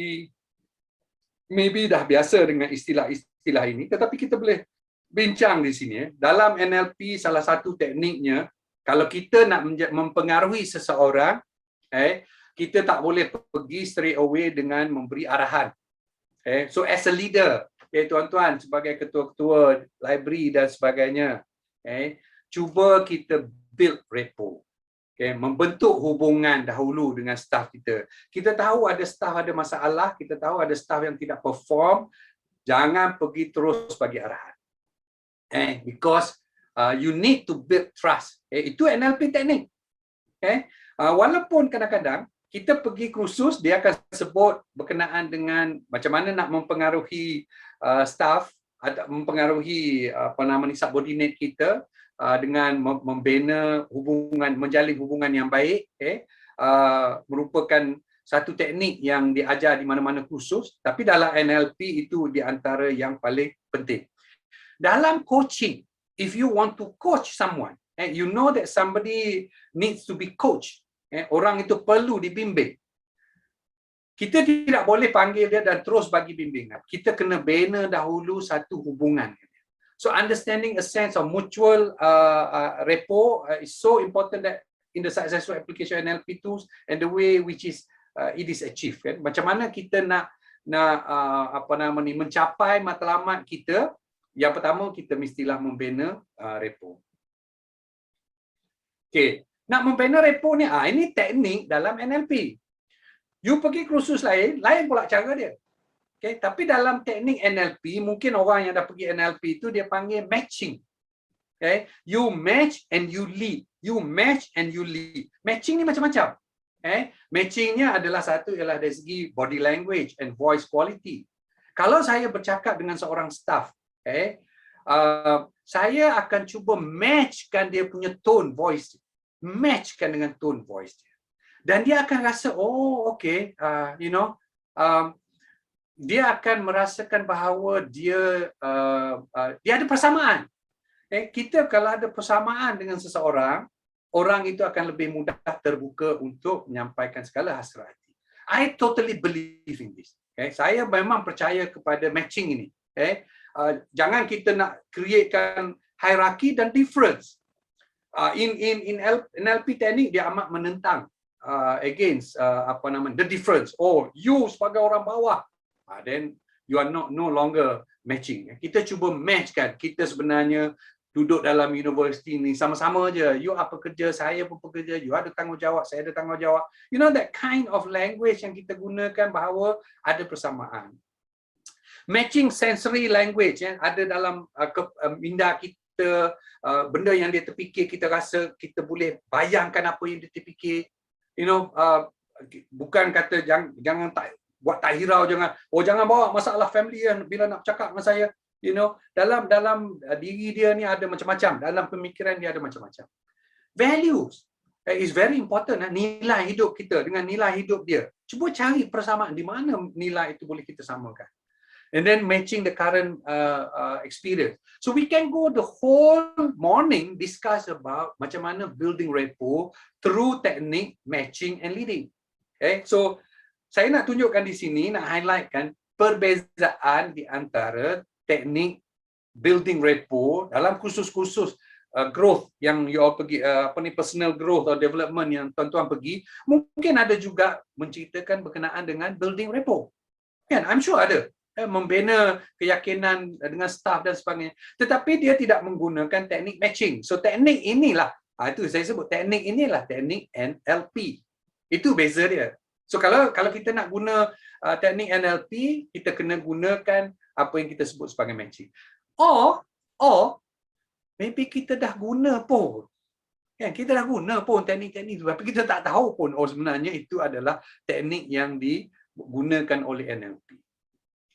maybe dah biasa dengan istilah-istilah ini, tetapi kita boleh bincang di sini. Dalam NLP, salah satu tekniknya, kalau kita nak mempengaruhi seseorang, kita tak boleh pergi straight away dengan memberi arahan. So as a leader, tuan-tuan sebagai ketua-ketua library dan sebagainya, cuba kita build rapport. Membentuk hubungan dahulu dengan staff kita. Kita tahu ada staff ada masalah, kita tahu ada staff yang tidak perform, jangan pergi terus bagi arahan. Because you need to build trust. Itu NLP teknik. Walaupun kadang-kadang kita pergi kursus, dia akan sebut berkenaan dengan macam mana nak mempengaruhi staff, mempengaruhi subordinate kita, dengan membina hubungan, menjalin hubungan yang baik, merupakan satu teknik yang diajar di mana-mana kursus, tapi dalam NLP itu di antara yang paling penting. Dalam coaching, if you want to coach someone, you know that somebody needs to be coached, orang itu perlu dibimbing. Kita tidak boleh panggil dia dan terus bagi bimbingan. Kita kena bina dahulu satu hubungan. So understanding a sense of mutual rapport is so important that in the successful application NLP tools and the way which is it is achieved. Kan? Macam mana kita nak mencapai matlamat kita? Yang pertama kita mestilah membina rapport. Okay, nak membina rapport ni, ini teknik dalam NLP. You pergi kursus lain pula cara dia. Okay, tapi dalam teknik NLP, mungkin orang yang dah pergi NLP itu dia panggil matching. Okay, you match and you lead. You match and you lead. Matching ni macam-macam. Matchingnya adalah satu ialah dari segi body language and voice quality. Kalau saya bercakap dengan seorang staff, saya akan cuba matchkan dia punya tone voice. Matchkan dengan tone voice dia. Dan dia akan rasa, dia akan merasakan bahawa dia ada persamaan. Kita kalau ada persamaan dengan seseorang, orang itu akan lebih mudah terbuka untuk menyampaikan segala hasrat hati. I totally believe in this. Saya memang percaya kepada matching ini. Jangan kita nak createkan hierarchy dan difference. In NLP teknik dia amat menentang against the difference. You sebagai orang bawah, then you are no longer matching. Kita cuba matchkan. Kita sebenarnya duduk dalam universiti ni sama-sama je. You apa kerja, saya pun pekerja. You ada tanggungjawab, saya ada tanggungjawab. You know that kind of language yang kita gunakan bahawa ada persamaan. Matching sensory language ada dalam minda kita, benda yang dia terfikir, kita rasa kita boleh bayangkan apa yang dia terfikir. Bukan kata jangan buat tak hirau, jangan bawa masalah family bila nak cakap dengan saya. Dalam diri dia ni ada macam-macam, dalam pemikiran dia ada macam-macam. Values is very important. Nilai hidup kita dengan nilai hidup dia. Cuba cari persamaan di mana nilai itu boleh kita samakan. And then matching the current experience. So we can go the whole morning discuss about macam mana building rapport through technique matching and leading. So saya nak tunjukkan di sini, nak highlightkan perbezaan di antara teknik building rapport dalam kursus-kursus growth yang you all pergi, personal growth or development yang tuan-tuan pergi, mungkin ada juga menceritakan berkenaan dengan building rapport. Kan? I'm sure ada. Membina keyakinan dengan staff dan sebagainya. Tetapi dia tidak menggunakan teknik matching. So teknik inilah, itu saya sebut teknik inilah teknik NLP. Itu beza dia. So kalau kita nak guna teknik NLP, kita kena gunakan apa yang kita sebut sebagai matching. Or maybe kita dah guna pun. Kan, kita dah guna pun teknik-teknik itu, tapi kita tak tahu pun sebenarnya itu adalah teknik yang digunakan oleh NLP.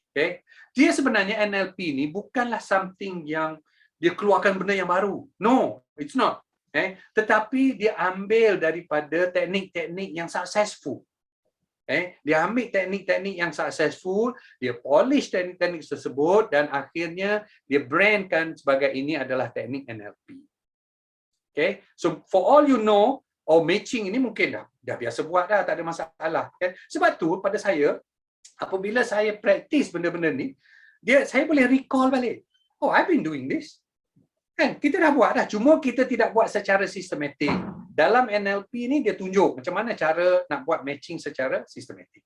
Okay. Dia sebenarnya NLP ni bukanlah something yang dia keluarkan benda yang baru. No, it's not. Tetapi dia ambil daripada teknik-teknik yang successful. Dia ambil teknik-teknik yang successful, dia polish teknik-teknik tersebut dan akhirnya dia brandkan sebagai ini adalah teknik NLP. Okay. So for all you know, matching ini mungkin dah biasa buat dah, tak ada masalah. Okay. Sebab tu pada saya, apabila saya praktis benda-benda ni, saya boleh recall balik. I've been doing this. Kan, kita dah buat dah. Cuma kita tidak buat secara sistematik. Dalam NLP ni dia tunjuk macam mana cara nak buat matching secara sistematik.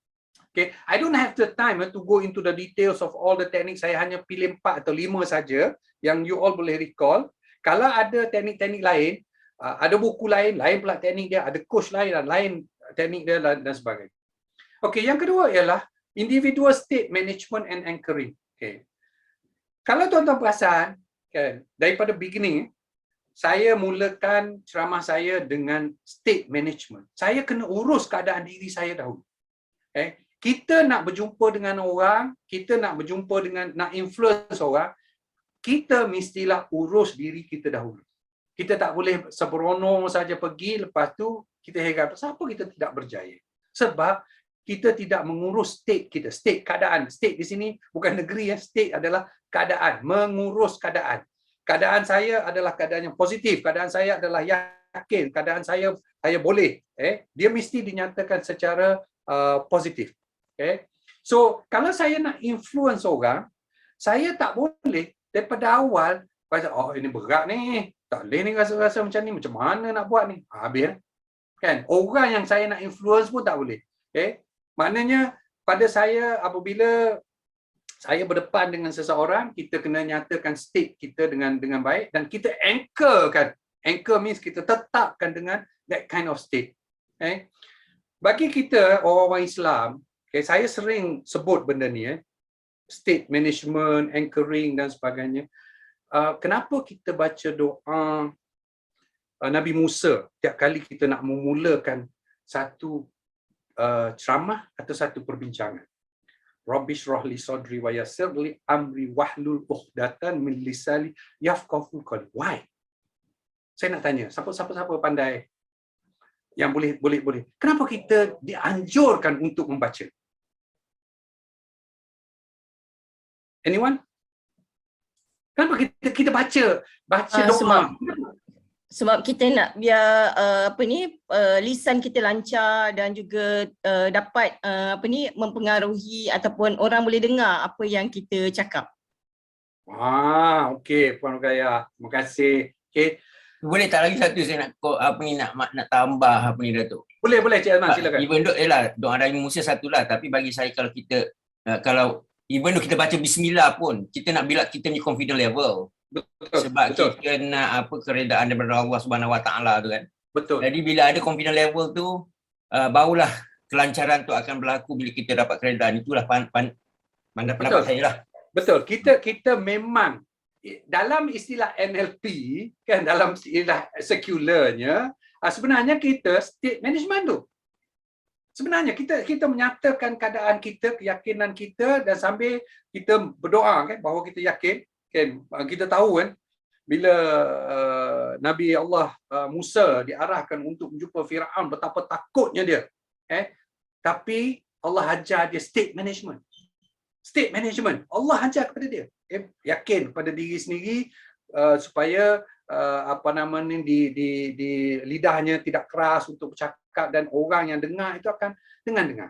Okay, I don't have the time to go into the details of all the techniques. Saya hanya pilih 4 atau 5 saja yang you all boleh recall. Kalau ada teknik-teknik lain, ada buku lain pula teknik dia, ada coach lain teknik dia dan sebagainya. Okay, yang kedua ialah individual state management and anchoring. Okay. Kalau tuan-tuan perasan, kan, daripada beginning, saya mulakan ceramah saya dengan state management. Saya kena urus keadaan diri saya dahulu. Kita nak berjumpa dengan orang, kita nak berjumpa dengan, nak influence orang, kita mestilah urus diri kita dahulu. Kita tak boleh sembrono saja pergi, lepas tu kita heran, siapa kita tidak berjaya. Sebab kita tidak mengurus state kita, state keadaan. State di sini bukan negeri, state adalah keadaan, mengurus keadaan. Keadaan saya adalah keadaan yang positif, keadaan saya adalah yakin, keadaan saya boleh. Dia mesti dinyatakan secara positif. Okay. So kalau saya nak influence orang, saya tak boleh daripada awal rasa oh ini berat ni, tak boleh ni rasa-rasa macam ni, macam mana nak buat ni. Habis kan. Orang yang saya nak influence pun tak boleh. Okay. Maknanya pada saya apabila saya berdepan dengan seseorang, kita kena nyatakan state kita dengan baik dan kita anchorkan. Anchor means kita tetapkan dengan that kind of state. Okay. Bagi kita orang-orang Islam, okay, saya sering sebut benda ni, state management, anchoring dan sebagainya. Kenapa kita baca doa Nabi Musa tiap kali kita nak memulakan satu ceramah atau satu perbincangan? Rabbi shrah li sadri wa yassir li amri wahlul 'uqdatan min lisani yafqahu qawli. Why? Saya nak tanya, siapa pandai yang boleh. Kenapa kita dianjurkan untuk membaca? Anyone? Kenapa kita baca doa? Sebab kita nak biar lisan kita lancar dan juga dapat mempengaruhi ataupun orang boleh dengar apa yang kita cakap. Okey, Puan Rukaya. Terima kasih. Okey. Boleh tak lagi satu saya nak tambah apa ni Datuk? Boleh Cik Azman, silakan. Even though doa Nabi Musa satulah, tapi bagi saya kalau kita even though kita baca bismillah pun, kita nak build kita punya confidence level. Sebab kita nak keredaan daripada Allah Subhanahu Wa Taala tu kan. Betul. Jadi bila ada confidence level tu, barulah kelancaran tu akan berlaku bila kita dapat keredaan. Itulah pendapat saya lah. Betul. Kita memang dalam istilah NLP kan, dalam istilah sekularnya, sebenarnya kita state management tu. Sebenarnya kita menyatakan keadaan kita, keyakinan kita dan sambil kita berdoa kan bahawa kita yakin. Kan, kita tahu kan bila Nabi Allah Musa diarahkan untuk menjumpa Firaun, betapa takutnya dia. Tapi Allah ajar dia state management. State management. Allah ajar kepada dia. Yakin pada diri sendiri supaya di lidahnya tidak keras untuk bercakap dan orang yang dengar itu akan dengar.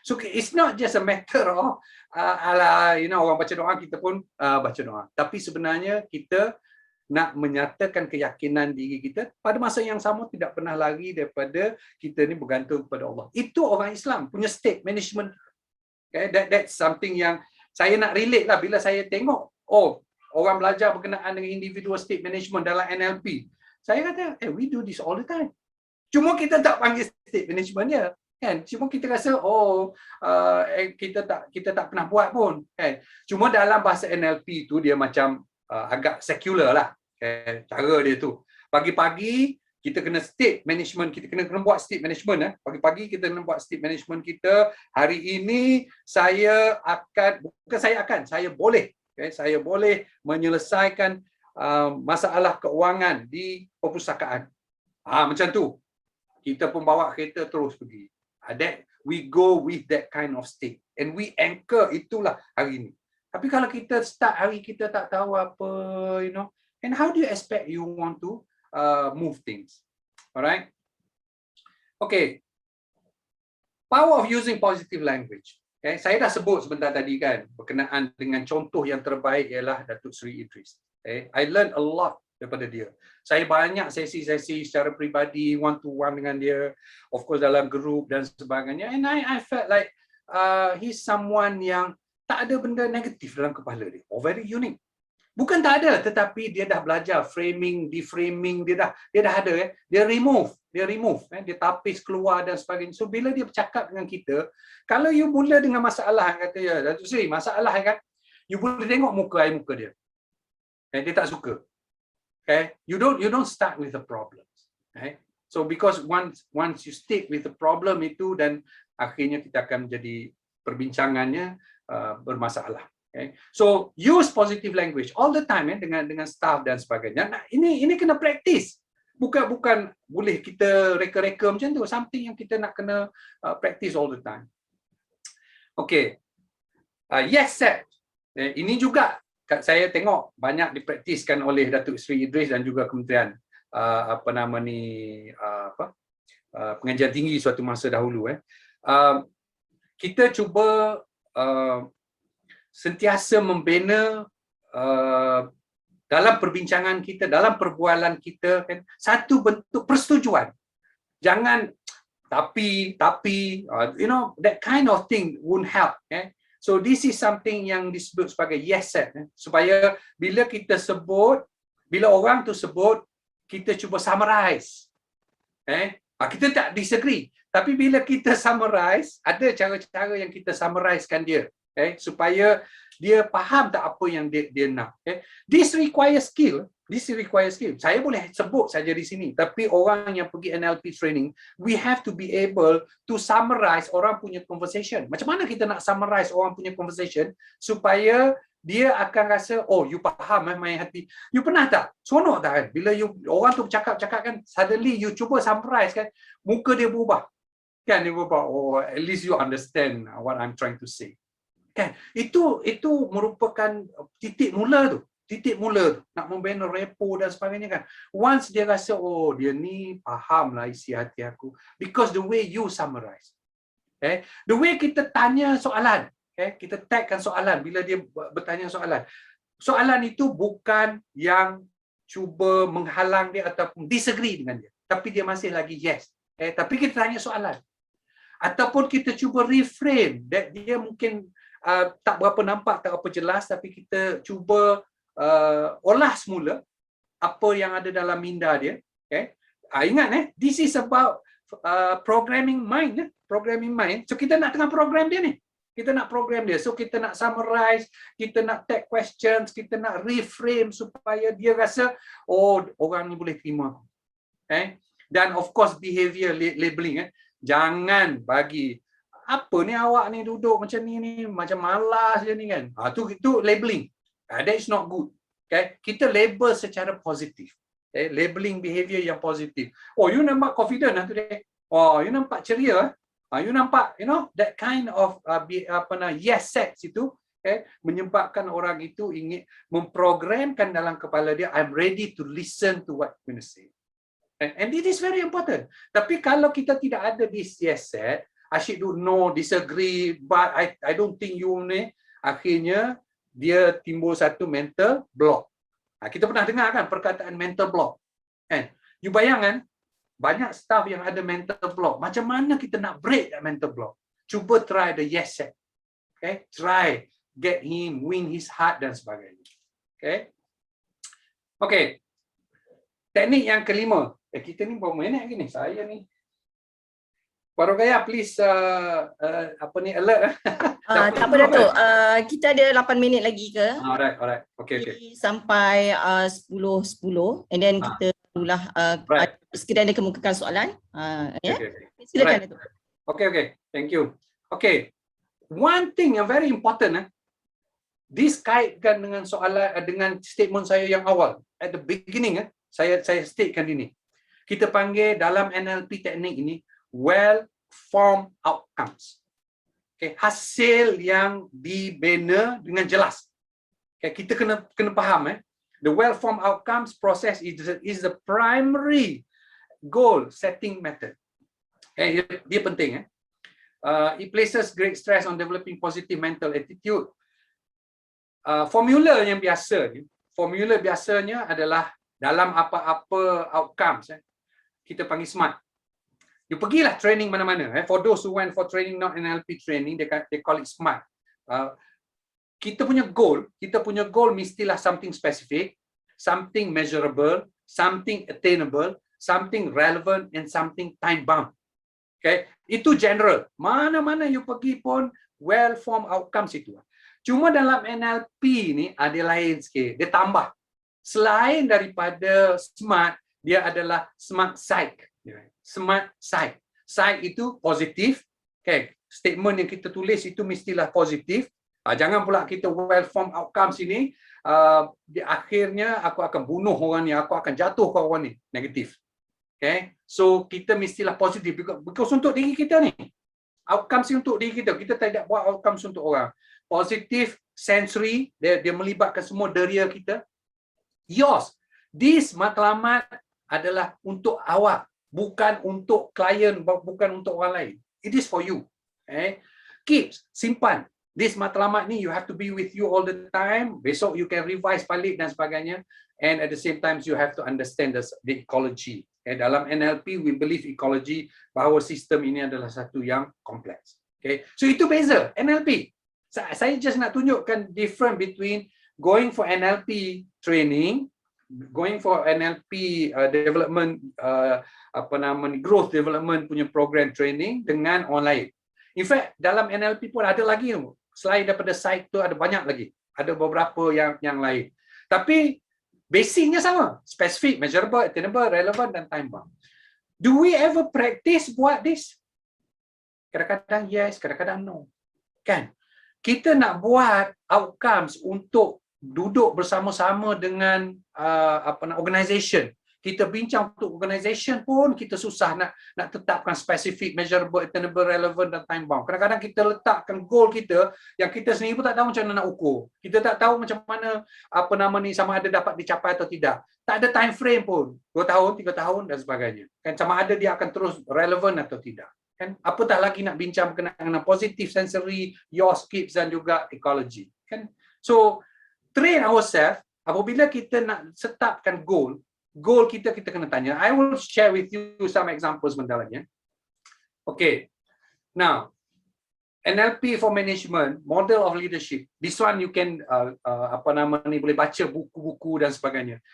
So it's not just a matter of orang baca doa kita pun baca doa. Tapi sebenarnya kita nak menyatakan keyakinan diri kita pada masa yang sama tidak pernah lari daripada kita ni bergantung kepada Allah. Itu orang Islam punya state management. Okay, that's something yang saya nak relate lah bila saya tengok orang belajar berkenaan dengan individual state management dalam NLP. Saya kata, we do this all the time. Cuma kita tak panggil state management dia. Kan, cuma kita rasa kita tak pernah buat pun kan. Cuma dalam bahasa NLP tu dia macam agak sekular lah kan, cara dia tu. Pagi-pagi kita kena state management, kita kena buat state management. Pagi-pagi kita kena buat state management kita. Hari ini saya boleh menyelesaikan masalah keuangan di perpustakaan. Macam tu. Kita pun bawa kereta terus pergi. That we go with that kind of state and we anchor itulah hari ini. Tapi kalau kita start hari kita tak tahu apa, and how do you expect you want to move things? Alright. Okay. Power of using positive language. Okay, saya dah sebut sebentar tadi kan berkenaan dengan contoh yang terbaik ialah Datuk Seri Idris. Okay, I learned a lot daripada dia. Saya banyak sesi-sesi secara peribadi, one to one dengan dia, of course dalam group dan sebagainya. And I felt like he's someone yang tak ada benda negatif dalam kepala dia. Very unique. Bukan tak ada, tetapi dia dah belajar framing, deframing, dia dah ada. Dia remove, dia tapis keluar dan sebagainya. So bila dia bercakap dengan kita, kalau you mula dengan masalah, kata ya, Datuk Seri, masalah kan, you boleh tengok air muka dia. Dia tak suka. Okay, you don't start with the problems. Okay, so because once you stick with the problem itu dan akhirnya kita akan menjadi perbincangannya bermasalah. Okay, so use positive language all the time dengan staff dan sebagainya. Nah, ini kena practice. Bukan boleh kita reka-reka macam tu. Something yang kita nak kena practice all the time. Okay, yes sir. Ini juga saya tengok banyak dipraktiskan oleh Datuk Seri Idris dan juga Kementerian pengajian tinggi suatu masa dahulu. kita cuba sentiasa membina dalam perbincangan kita, dalam perbualan kita kan, satu bentuk persetujuan. Jangan tapi you know, that kind of thing won't help. So this is something yang disebut sebagai yes set, supaya bila kita sebut, bila orang tu sebut, kita cuba summarize. Kita tak disagree, tapi bila kita summarize, ada cara-cara yang kita summarizekan dia, supaya dia faham tak apa yang dia nak. This requires skill. Saya boleh sebut saja di sini, tapi orang yang pergi NLP training, we have to be able to summarize orang punya conversation. Macam mana kita nak summarize orang punya conversation supaya dia akan rasa, oh, you faham main hati. You pernah tak? Seronok tak kan? Bila orang tu cakap kan, suddenly you cuba summarize kan, muka dia berubah. Kan dia berubah, oh, at least you understand what I'm trying to say. Kan? Itu merupakan titik mula tu. Nak membina repo dan sebagainya kan. Once dia rasa, oh, dia ni fahamlah isi hati aku, because the way you summarize. The way kita tanya soalan, kita tagkan soalan bila dia bertanya soalan. Soalan itu bukan yang cuba menghalang dia ataupun disagree dengan dia, tapi dia masih lagi yes. Tapi kita tanya soalan. Ataupun kita cuba reframe, dia mungkin tak berapa nampak, tak berapa jelas, tapi kita cuba olah semula apa yang ada dalam minda dia. Ingat, this is about programming mind. So kita nak tengah program dia ni. So kita nak summarize, kita nak tag questions, kita nak reframe supaya dia rasa, oh, orang ni boleh terima. Dan of course behavior labeling. Jangan bagi, apa ni awak ni duduk macam ni macam malas je ni kan. Itu labeling. That is not good. Kita label secara positif. Labeling behavior yang positif. Oh, you nampak confident today. Oh, you nampak ceria. You nampak, you know, that kind of yes sets itu menyebabkan orang itu ingin memprogramkan dalam kepala dia, I'm ready to listen to what you're going to say. And it is very important. Tapi kalau kita tidak ada this yes set, I should do no, disagree, but I don't think you ni, akhirnya dia timbul satu mental block. Kita pernah dengar kan perkataan mental block. You bayangkan, banyak staff yang ada mental block. Macam mana kita nak break that mental block? Cuba try the yes set. Try, get him, win his heart dan sebagainya. Okay. Teknik yang kelima. Kita ni berapa minit lagi ni? Saya ni. Baru Gaya, please alert. Tak apa Datuk, kita ada 8 minit lagi ke? Alright. Okay. Sampai 10:10 and then kita barulah sekiranya kemukakan soalan. Silakan Datuk. Okay. Thank you. Okay. One thing yang very important, this kaitkan dengan soalan, dengan statement saya yang awal. At the beginning, saya statekan ini. Kita panggil dalam NLP teknik ini well-formed outcomes. Hasil yang dibina dengan jelas. Kita kena faham. The well-formed outcomes process is the primary goal setting method. Dia penting. It places great stress on developing positive mental attitude. Formula biasanya adalah dalam apa-apa outcomes, kita panggil SMART. You pergilah training mana-mana. For those who went for training, not NLP training, they call it SMART. Kita punya goal mestilah something specific, something measurable, something attainable, something relevant, and something time-bound. Itu general. Mana-mana you pergi pun well-formed outcomes itu. Cuma dalam NLP ni ada lain sikit. Dia tambah. Selain daripada SMART, dia adalah SMART Psych. Smart Psych. Psych itu positif. Statement yang kita tulis itu mestilah positif. Jangan pula kita well-formed outcomes ini, di akhirnya aku akan bunuh orang ni, aku akan jatuh ke orang ni. Negatif. So kita mestilah positif. Because untuk diri kita ni. Outcomes untuk diri kita. Kita tidak buat outcomes untuk orang. Positif, sensory, dia melibatkan semua deria kita. Yours. This matlamat adalah untuk awak. Bukan untuk klien, bukan untuk orang lain. It is for you. keep, simpan. This matlamat ni you have to be with you all the time. Besok you can revise balik dan sebagainya. And at the same time you have to understand the ecology. Dalam NLP we believe ecology, bahawa sistem ini adalah satu yang kompleks. Okay, so itu beza NLP. Saya just nak tunjukkan difference between going for NLP training, going for NLP development, growth development punya program training dengan online. In fact, dalam NLP pun ada lagi, selain daripada site tu ada banyak lagi. Ada beberapa yang lain. Tapi basicnya sama, specific, measurable, attainable, relevant dan time bound. Do we ever practice buat this? Kadang-kadang yes, kadang-kadang no. Kan? Kita nak buat outcomes untuk duduk bersama-sama dengan organisation. Kita bincang untuk organisation pun kita susah nak tetapkan specific, measurable, attainable, relevant dan time bound. Kadang-kadang kita letakkan goal kita yang kita sendiri pun tak tahu macam mana nak ukur. Kita tak tahu macam mana sama ada dapat dicapai atau tidak. Tak ada time frame pun. 2 tahun, 3 tahun dan sebagainya. Kan sama ada dia akan terus relevant atau tidak. Kan apatah lagi nak bincang berkenaan dengan positive sensory, your skills dan juga ecology. Kan? So train ourselves apabila kita nak setapkan goal kita kena tanya. I will share with you some examples sebentar lagi. Okay. Now, NLP for management, model of leadership. This one you can boleh baca buku-buku dan sebagainya.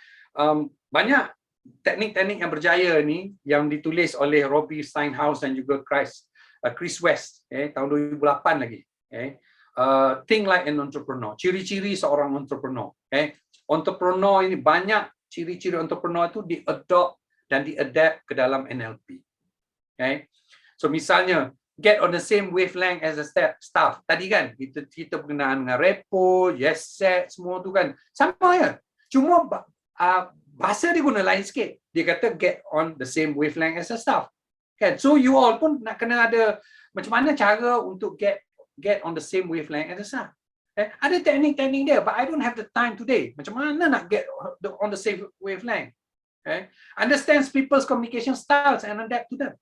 Banyak teknik-teknik yang berjaya ni yang ditulis oleh Robbie Steinhaus dan juga Chris West tahun 2008 lagi. Think like an entrepreneur. Ciri-ciri seorang entrepreneur. Entrepreneur ini banyak ciri-ciri entrepreneur itu di-adopt dan di-adapt ke dalam NLP. Okay? So misalnya, get on the same wavelength as a staff. Tadi kan, kita berkenaan dengan repo, yes set, semua tu kan. Sama ya. Cuma bahasa dia guna lain sikit. Dia kata get on the same wavelength as a staff. Kan? So you all pun nak kena ada macam mana cara untuk get on the same wavelength as a staff. Ada teknik-teknik dia, but I don't have the time today. Macam mana nak get on the same wavelength? Understands people's communication styles and adapt to them.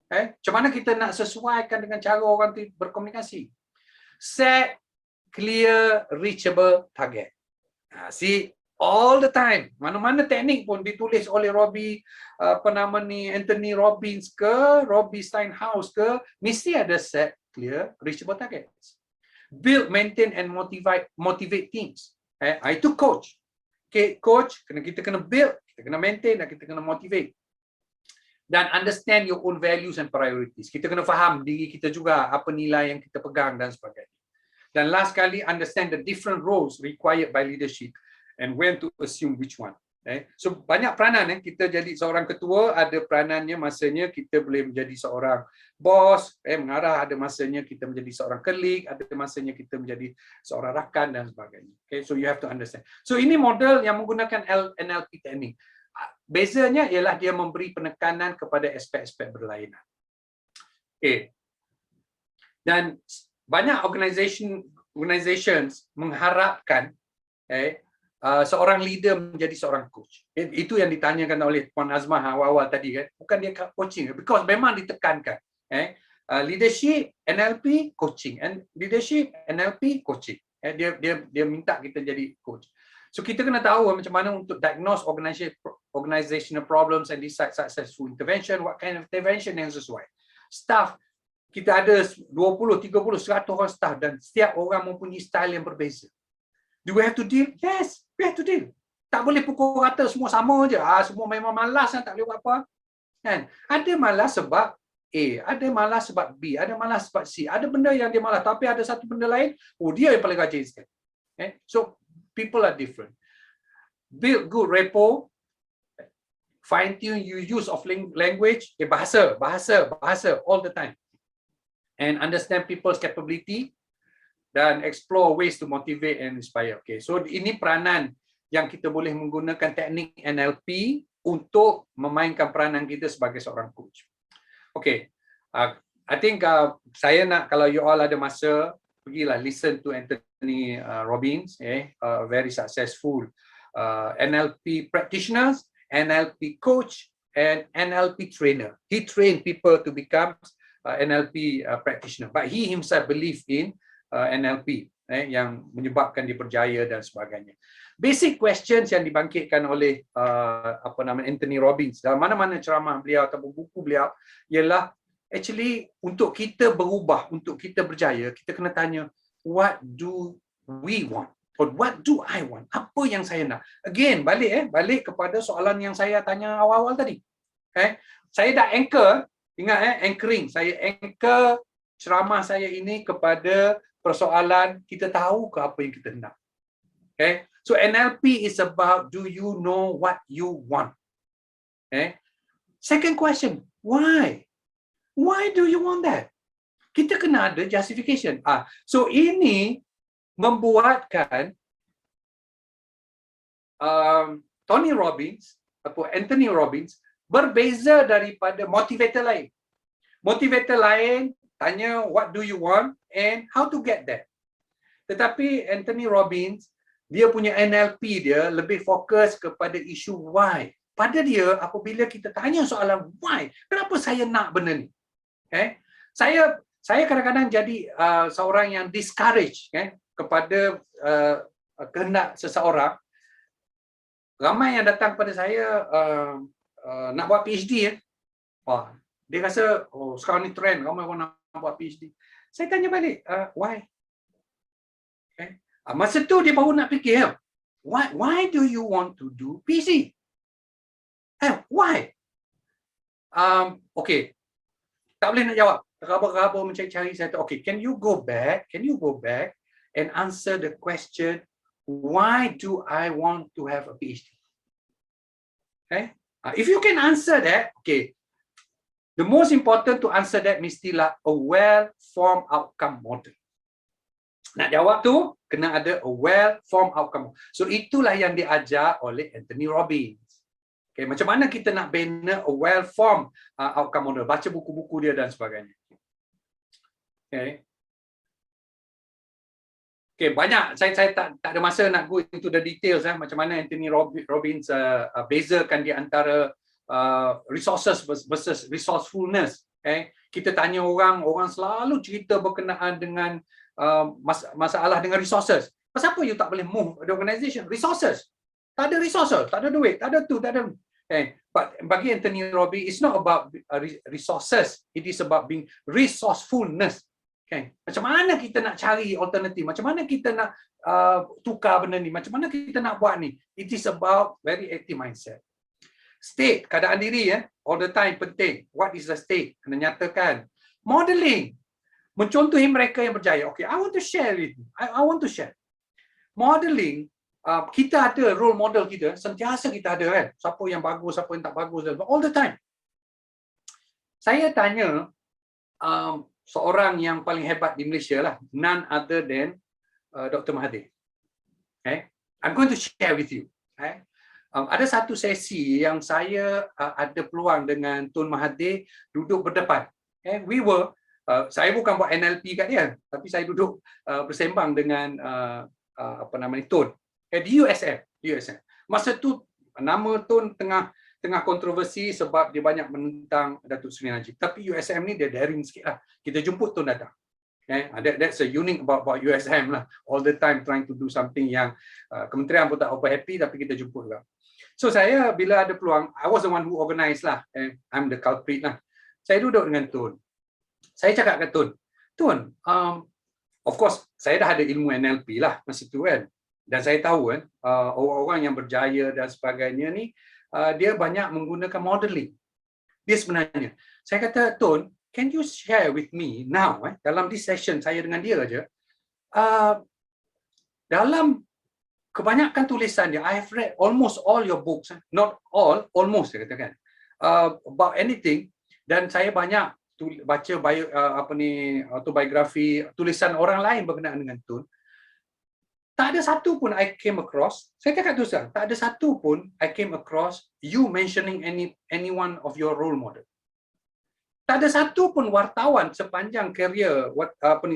Macam mana kita nak sesuaikan dengan cara orang tu berkomunikasi? Set clear, reachable target. See, all the time. Mana-mana teknik pun ditulis oleh Anthony Robbins ke, Robbie Steinhaus ke, mesti ada set clear, reachable targets. Build, maintain and motivate teams. Itu coach. Okay, coach, kita kena build, kita kena maintain dan kita kena motivate. Dan understand your own values and priorities. Kita kena faham diri kita juga, apa nilai yang kita pegang dan sebagainya. Dan last kali, understand the different roles required by leadership and when to assume which one. So banyak peranan kita jadi seorang ketua, ada peranannya masanya kita boleh menjadi seorang bos, mengarah, ada masanya kita menjadi seorang colleague, ada masanya kita menjadi seorang rakan dan sebagainya. Okay, so you have to understand. So ini model yang menggunakan NLP teknik. Bezanya ialah dia memberi penekanan kepada aspek-aspek berlainan. Okay. Dan banyak organizations mengharapkan seorang leader menjadi seorang coach. Itu yang ditanyakan oleh Puan Azmah awal-awal tadi kan. Bukan dia coaching, because memang ditekankan. Leadership, NLP, coaching. And leadership, NLP, coaching. Dia minta kita jadi coach. So kita kena tahu macam mana untuk diagnose organizational problems and decide successful intervention, what kind of intervention yang sesuai. Staff, kita ada 20, 30, 100 orang staff dan setiap orang mempunyai style yang berbeza. Do we have to deal? Yes, we have to deal. Tak boleh pukul rata semua sama je. Semua memang malas, tak boleh buat apa. Kan? Ada malas sebab A, ada malas sebab B, ada malas sebab C. Ada benda yang dia malas, tapi ada satu benda lain, dia yang paling rajin sekali. So, people are different. Build good rapport, fine-tune your use of language, bahasa all the time. And understand people's capability, dan explore ways to motivate and inspire. Okay, so ini peranan yang kita boleh menggunakan teknik NLP untuk memainkan peranan kita sebagai seorang coach. Okay, I think saya nak, kalau you all ada masa, pergilah listen to Anthony Robbins, very successful NLP practitioners, NLP coach, and NLP trainer. He trained people to become NLP practitioner, but he himself believe in NLP yang menyebabkan dia berjaya dan sebagainya. Basic questions yang dibangkitkan oleh Anthony Robbins dalam mana-mana ceramah beliau atau buku beliau ialah actually untuk kita berubah, untuk kita berjaya, kita kena tanya what do we want or what do I want? Apa yang saya nak? Again, balik kepada soalan yang saya tanya awal-awal tadi. Saya dah anchor, ingat anchoring. Saya anchor ceramah saya ini kepada persoalan kita tahu ke apa yang kita nak. Okay? So NLP is about do you know what you want? Okay? Second question, why? Why do you want that? Kita kena ada justification. So ini membuatkan Tony Robbins atau Anthony Robbins berbeza daripada motivator lain. Motivator lain tanya what do you want and how to get that. Tetapi Anthony Robbins, dia punya NLP dia lebih fokus kepada isu why. Pada dia, apabila kita tanya soalan why, kenapa saya nak benda ni? Saya kadang-kadang jadi seorang yang discourage kepada kehendak seseorang. Ramai yang datang pada saya nak buat PhD. Dia rasa sekarang ni trend, ramai orang nak buat PhD. Saya tanya balik, why? Masa tu dia baru nak fikir, why do you want to do PhD? Why? Okay, tak boleh nak jawab. Raba-raba mencari-cari, saya kata, okay, can you go back and answer the question, why do I want to have a PhD? Okay? If you can answer that, okay, the most important to answer that mestilah a well-formed outcome model. Nak jawab tu, kena ada a well-formed outcome. So itulah yang diajar oleh Anthony Robbins. Okay, macam mana kita nak bina a well-formed outcome model, baca buku-buku dia dan sebagainya. Okay, banyak, saya tak ada masa nak go into the details macam mana Anthony Robbins bezakan di antara resources versus resourcefulness. Kita tanya orang selalu cerita berkenaan dengan masalah dengan resources. Pasal apa you tak boleh move the organisation? Resources. Tak ada resources, tak ada duit, tak ada tu, tak ada. But bagi Anthony Robbins, it's not about resources. It is about being resourcefulness. Macam mana kita nak cari alternatif? Macam mana kita nak tukar benda ni? Macam mana kita nak buat ni? It is about very active mindset. State, keadaan diri all the time penting. What is the state? Kena nyatakan. Modeling. Mencontohi mereka yang berjaya. Okay, I want to share with you. I want to share. Modeling, kita ada role model kita, sentiasa kita ada kan. Siapa yang bagus, siapa yang tak bagus, all the time. Saya tanya seorang yang paling hebat di Malaysia lah, none other than Dr. Mahathir. I'm going to share with you. Ada satu sesi yang saya ada peluang dengan Tun Mahathir duduk berdepan. Saya bukan buat NLP kat dia, tapi saya duduk bersembang dengan Tun di USM. Masa tu nama Tun tengah kontroversi sebab dia banyak menentang Datuk Seri Najib. Tapi USM ni dia daring sikit lah. Kita jemput Tun datang. That's a unique about USM lah. All the time trying to do something yang kementerian pun tak apa happy, tapi kita jemput lah. So saya bila ada peluang, I was the one who organised lah. I'm the culprit lah. Saya duduk dengan Tun. Saya cakap kat Tun, of course saya dah ada ilmu NLP lah masa tu kan. Dan saya tahu kan, orang-orang yang berjaya dan sebagainya ni, dia banyak menggunakan modeling. Dia sebenarnya, saya kata, Tun, can you share with me now, dalam this session saya dengan dia aja, dalam kebanyakan tulisan dia, I have read almost all your books, not all, almost saya katakan, about anything, dan saya banyak baca autobiografi, tulisan orang lain berkenaan dengan Tun. Tak ada satu pun I came across, saya cakap tu sekarang, tak ada satu pun I came across you mentioning any one of your role model. Tak ada satu pun wartawan sepanjang kerjaya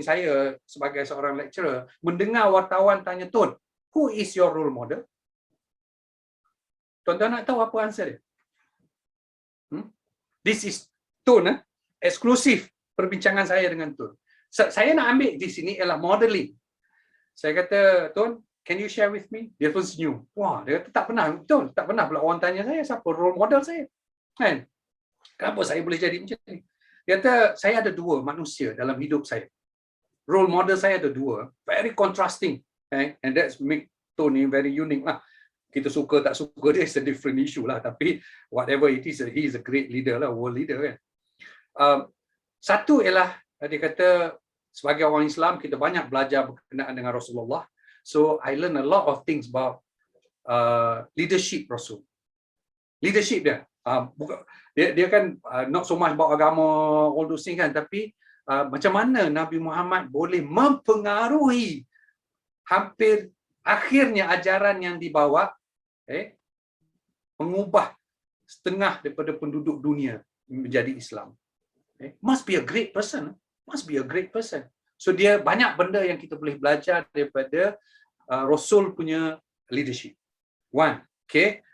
saya sebagai seorang lecturer mendengar wartawan tanya, Tun, who is your role model? Tuan-tuan nak tahu apa answer dia? This is Tun, eksklusif perbincangan saya dengan Tun. Saya nak ambil di sini ialah modeling. Saya kata, Tun, can you share with me? Dia pun senyum. Wah, dia kata tak pernah, betul. Tak pernah pula orang tanya saya siapa role model saya. Kan? Kenapa saya boleh jadi macam ni? Dia kata, saya ada dua manusia dalam hidup saya. Role model saya ada dua. Very contrasting. Okay? And that's make Tony very unique lah. Kita suka tak suka dia, it's a different issue lah. Tapi whatever it is, he is a great leader lah, world leader kan. Satu ialah, dia kata, sebagai orang Islam, kita banyak belajar berkenaan dengan Rasulullah. So, I learn a lot of things about leadership Rasul. Leadership dia. Dia kan not so much about agama, all those things kan. Tapi, macam mana Nabi Muhammad boleh mempengaruhi hampir akhirnya ajaran yang dibawa, mengubah setengah daripada penduduk dunia menjadi Islam. Must be a great person. Must be a great person. So dia banyak benda yang kita boleh belajar daripada Rasul punya leadership. One, okay,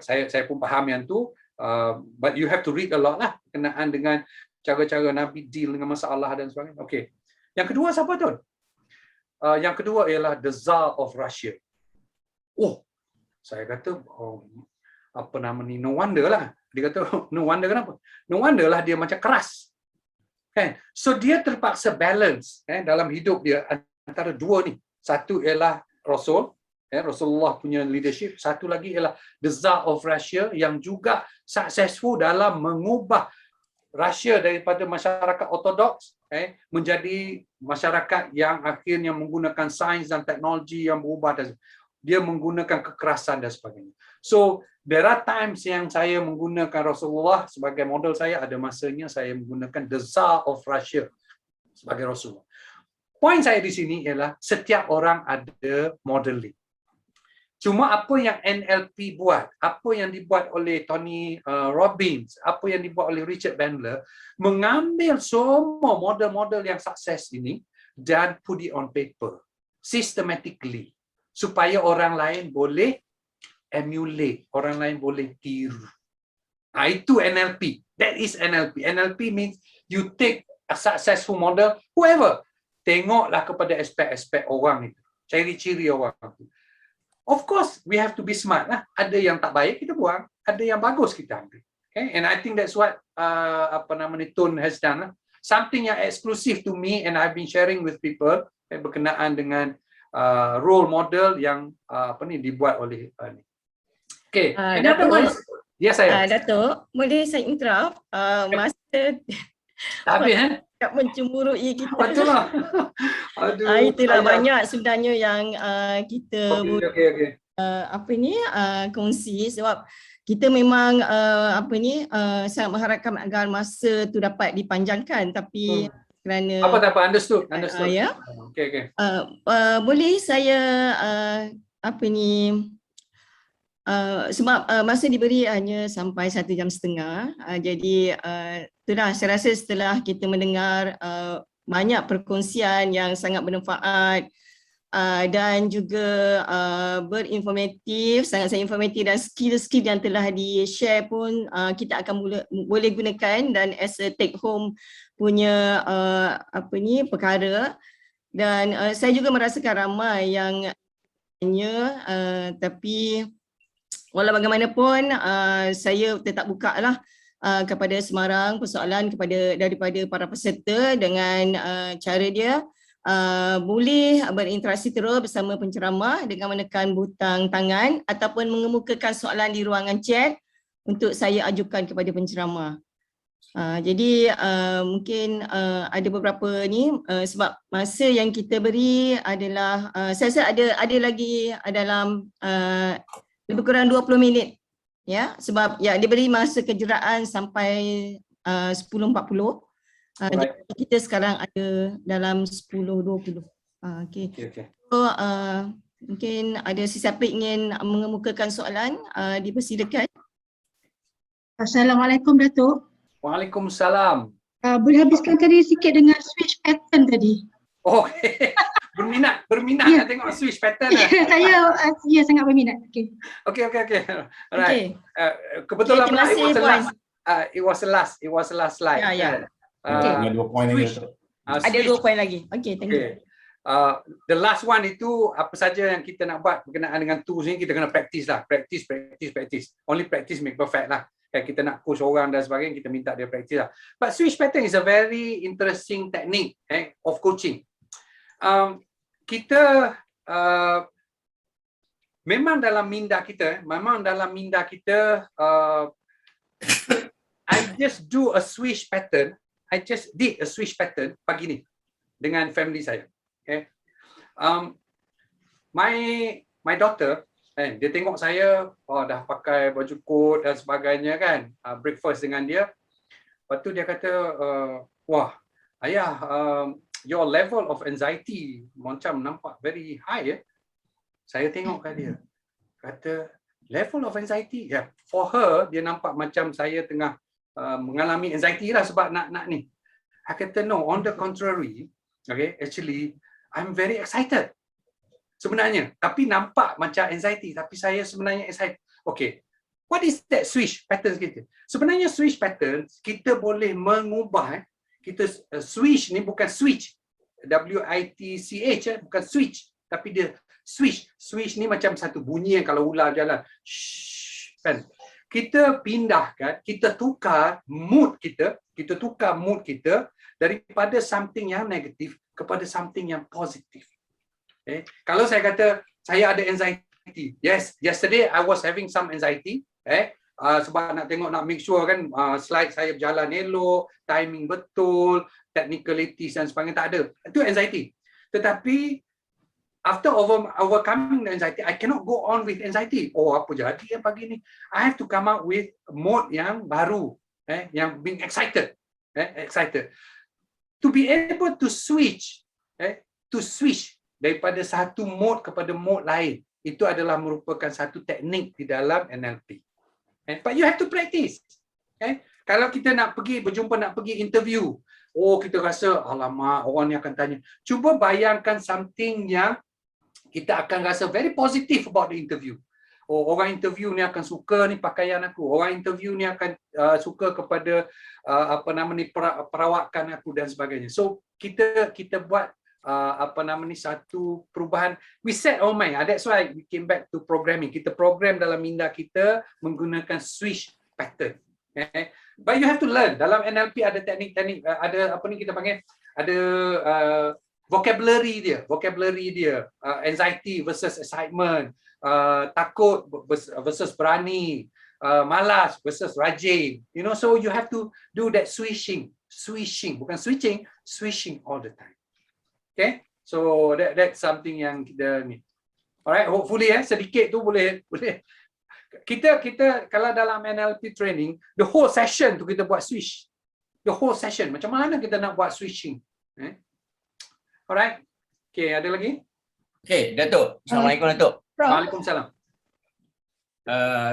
saya pun faham yang tu, but you have to read a lot lah berkenaan dengan cara-cara Nabi deal dengan masalah dan sebagainya. Okay. Yang kedua siapa tu? Yang kedua ialah the Tsar of Russia. Oh, saya kata, apa nama ni, no wonder lah. Dia kata, no wonder kenapa? No wonder lah dia macam keras. Kan? So dia terpaksa balance dalam hidup dia antara dua ni. Satu ialah Rasul, Rasulullah punya leadership. Satu lagi ialah the Tsar of Russia yang juga successful dalam mengubah Russia daripada masyarakat ortodoks menjadi masyarakat yang akhirnya menggunakan sains dan teknologi yang berubah dan dia menggunakan kekerasan dan sebagainya. So there are times yang saya menggunakan Rasulullah sebagai model saya, ada masanya saya menggunakan the Tsar of Russia sebagai Rasulullah. Poin saya di sini ialah setiap orang ada modeling. Cuma apa yang NLP buat, apa yang dibuat oleh Tony Robbins, apa yang dibuat oleh Richard Bandler, mengambil semua model-model yang sukses ini dan put it on paper, systematically, supaya orang lain boleh emulate, orang lain boleh tiru. Itu NLP. That is NLP. NLP means you take a successful model, whoever, tengoklah kepada aspek-aspek orang itu, ciri-ciri orang itu. Of course, we have to be smart lah. Ada yang tak baik kita buang, ada yang bagus kita ambil. Okay? And I think that's what Tun has done lah. Something yang exclusive to me and I've been sharing with people berkenaan dengan role model yang dibuat oleh ni. Okay. Datuk, ya saya. Datuk, boleh saya interrupt? Masa habis tak mencemburui kita. Betul lah. Aduh. Itulah banyak sebenarnya yang kita okay. kongsi sebab kita memang sangat mengharapkan agar masa tu dapat dipanjangkan tapi kerana apa understood. Ya. Okay. Boleh saya sebab masa diberi hanya sampai 1.5 jam. Jadi itulah saya rasa setelah kita mendengar banyak perkongsian yang sangat bermanfaat dan juga berinformatif, sangat-sangat informatif dan skill-skill yang telah di-share pun kita akan boleh gunakan dan as a take home punya perkara. Dan saya juga merasakan ramai yang tanya tapi walau bagaimanapun saya tetap buka lah kepada semarang persoalan daripada para peserta dengan cara dia boleh berinteraksi terus bersama penceramah dengan menekan butang tangan ataupun mengemukakan soalan di ruangan chat untuk saya ajukan kepada penceramah. Jadi mungkin ada beberapa ni sebab masa yang kita beri adalah saya rasa ada lagi dalam lebih kurang 20 minit ya sebab ya diberi masa kejeraan sampai 10.40. Jadi kita sekarang ada dalam 10.20. Okay. So mungkin ada sesiapa ingin mengemukakan soalan, dipersilakan. Assalamualaikum Datuk. Waalaikumsalam. Boleh habiskan tadi sikit dengan switch pattern tadi. Oh, berminat nak tengok switch pattern lah. Saya sangat berminat. Okay. Alright. Kebetulan pula it was the last slide. Ya. Ada 2 poin lagi. switch. Datuk. Ada 2 poin lagi. Okey, thank you. The last one itu apa saja yang kita nak buat berkenaan dengan tools ni, kita kena practice lah. Practice. Only practice make perfect lah. Kita nak coach orang dan sebagainya, kita minta dia practice lah. But switch pattern is a very interesting technique of coaching. Kita memang dalam minda kita, I just do a switch pattern. I just did a switch pattern pagi ni dengan family saya. Okay. My daughter, dia tengok saya, dah pakai baju kot dan sebagainya kan, breakfast dengan dia. Lepas tu dia kata, wah, ayah, your level of anxiety macam nampak very high ya. Saya tengok kat dia, kata level of anxiety, for her dia nampak macam saya tengah mengalami anxiety lah sebab nak ni. I kata no, on the contrary, okay, actually I'm very excited sebenarnya, tapi nampak macam anxiety, tapi saya sebenarnya excited. Okay, what is that switch pattern kita? Sebenarnya switch pattern kita boleh mengubah. Kita switch ni bukan switch, WITCH, bukan switch, tapi dia switch. Switch ni macam satu bunyi yang kalau ular jalan, kan? Kita pindahkan, kita tukar mood kita daripada something yang negatif kepada something yang positif. Okay. Kalau saya kata saya ada anxiety, yes, yesterday I was having some anxiety, sebab nak make sure kan slide saya berjalan elok, timing betul, technicalities dan sebagainya, tak ada. Itu anxiety. Tetapi after overcoming the anxiety, I cannot go on with anxiety. Apa jadi pagi ni? I have to come up with mode yang baru, yang being excited, excited. To be able to switch, daripada satu mode kepada mode lain, itu adalah merupakan satu teknik di dalam NLP. But you have to practice. Kalau kita nak pergi interview, kita rasa alamak orang ni akan tanya. Cuba bayangkan something yang kita akan rasa very positive about the interview. Orang interview ni akan suka ni pakaian aku. Orang interview ni akan suka kepada perawakan aku dan sebagainya. So kita buat satu perubahan. We set our mind. That's why we came back to programming. Kita program dalam minda kita menggunakan switch pattern. But you have to learn. Dalam NLP ada teknik-teknik, ada kita panggil, ada vocabulary dia, anxiety versus excitement, takut versus berani, malas versus rajin. So you have to do that switching, bukan switching all the time. Okay, so that's something yang kita ni. Alright, hopefully sedikit tu boleh. Kita kalau dalam NLP training, the whole session tu kita buat switch. The whole session, macam mana kita nak buat switching? Alright. Okay, ada lagi? Okay, Datuk. Assalamualaikum, Datuk. Waalaikumsalam.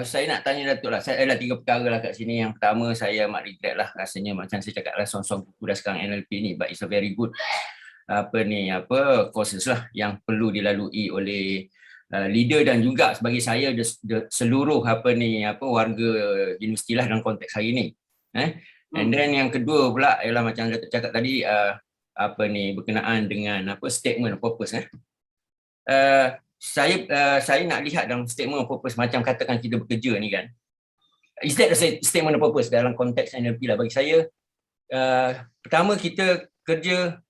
Saya nak tanya Datuk lah. Saya ada 3 perkara lah kat sini. Yang pertama, saya amat regret lah. Rasanya macam saya cakap lah, song-song buku dah sekarang NLP ni, but it's a very good courses lah yang perlu dilalui oleh leader dan juga sebagai saya seluruh warga universiti lah dalam konteks hari ni. And then yang kedua pula ialah macam Datuk cakap tadi, berkenaan dengan statement of purpose. Saya nak lihat dalam statement of purpose, macam katakan kita bekerja ni kan. Is that a statement of purpose dalam konteks NLP lah bagi saya? Pertama, kita kerja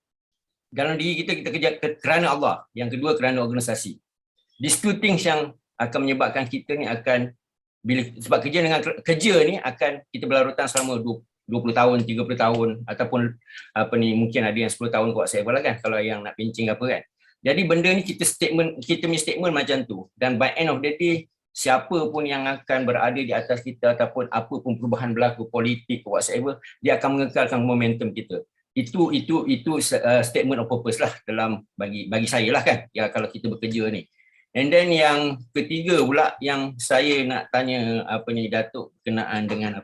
dalam diri kita kerja kerana Allah. Yang kedua, kerana organisasi. These two things yang akan menyebabkan kita ni akan, sebab kerja ni akan kita berlarutan selama 20 tahun, 30 tahun ataupun mungkin ada yang 10 tahun kot saya lah kan, kalau yang nak pencing apa kan. Jadi benda ni kita punya statement macam tu, dan by end of the day siapa pun yang akan berada di atas kita ataupun apa pun perubahan berlaku politik whatever, dia akan mengekalkan momentum kita. Itu statement of purpose lah dalam bagi saya lah kan, ya, kalau kita bekerja ni. And then yang ketiga pula yang saya nak tanya Datuk berkenaan dengan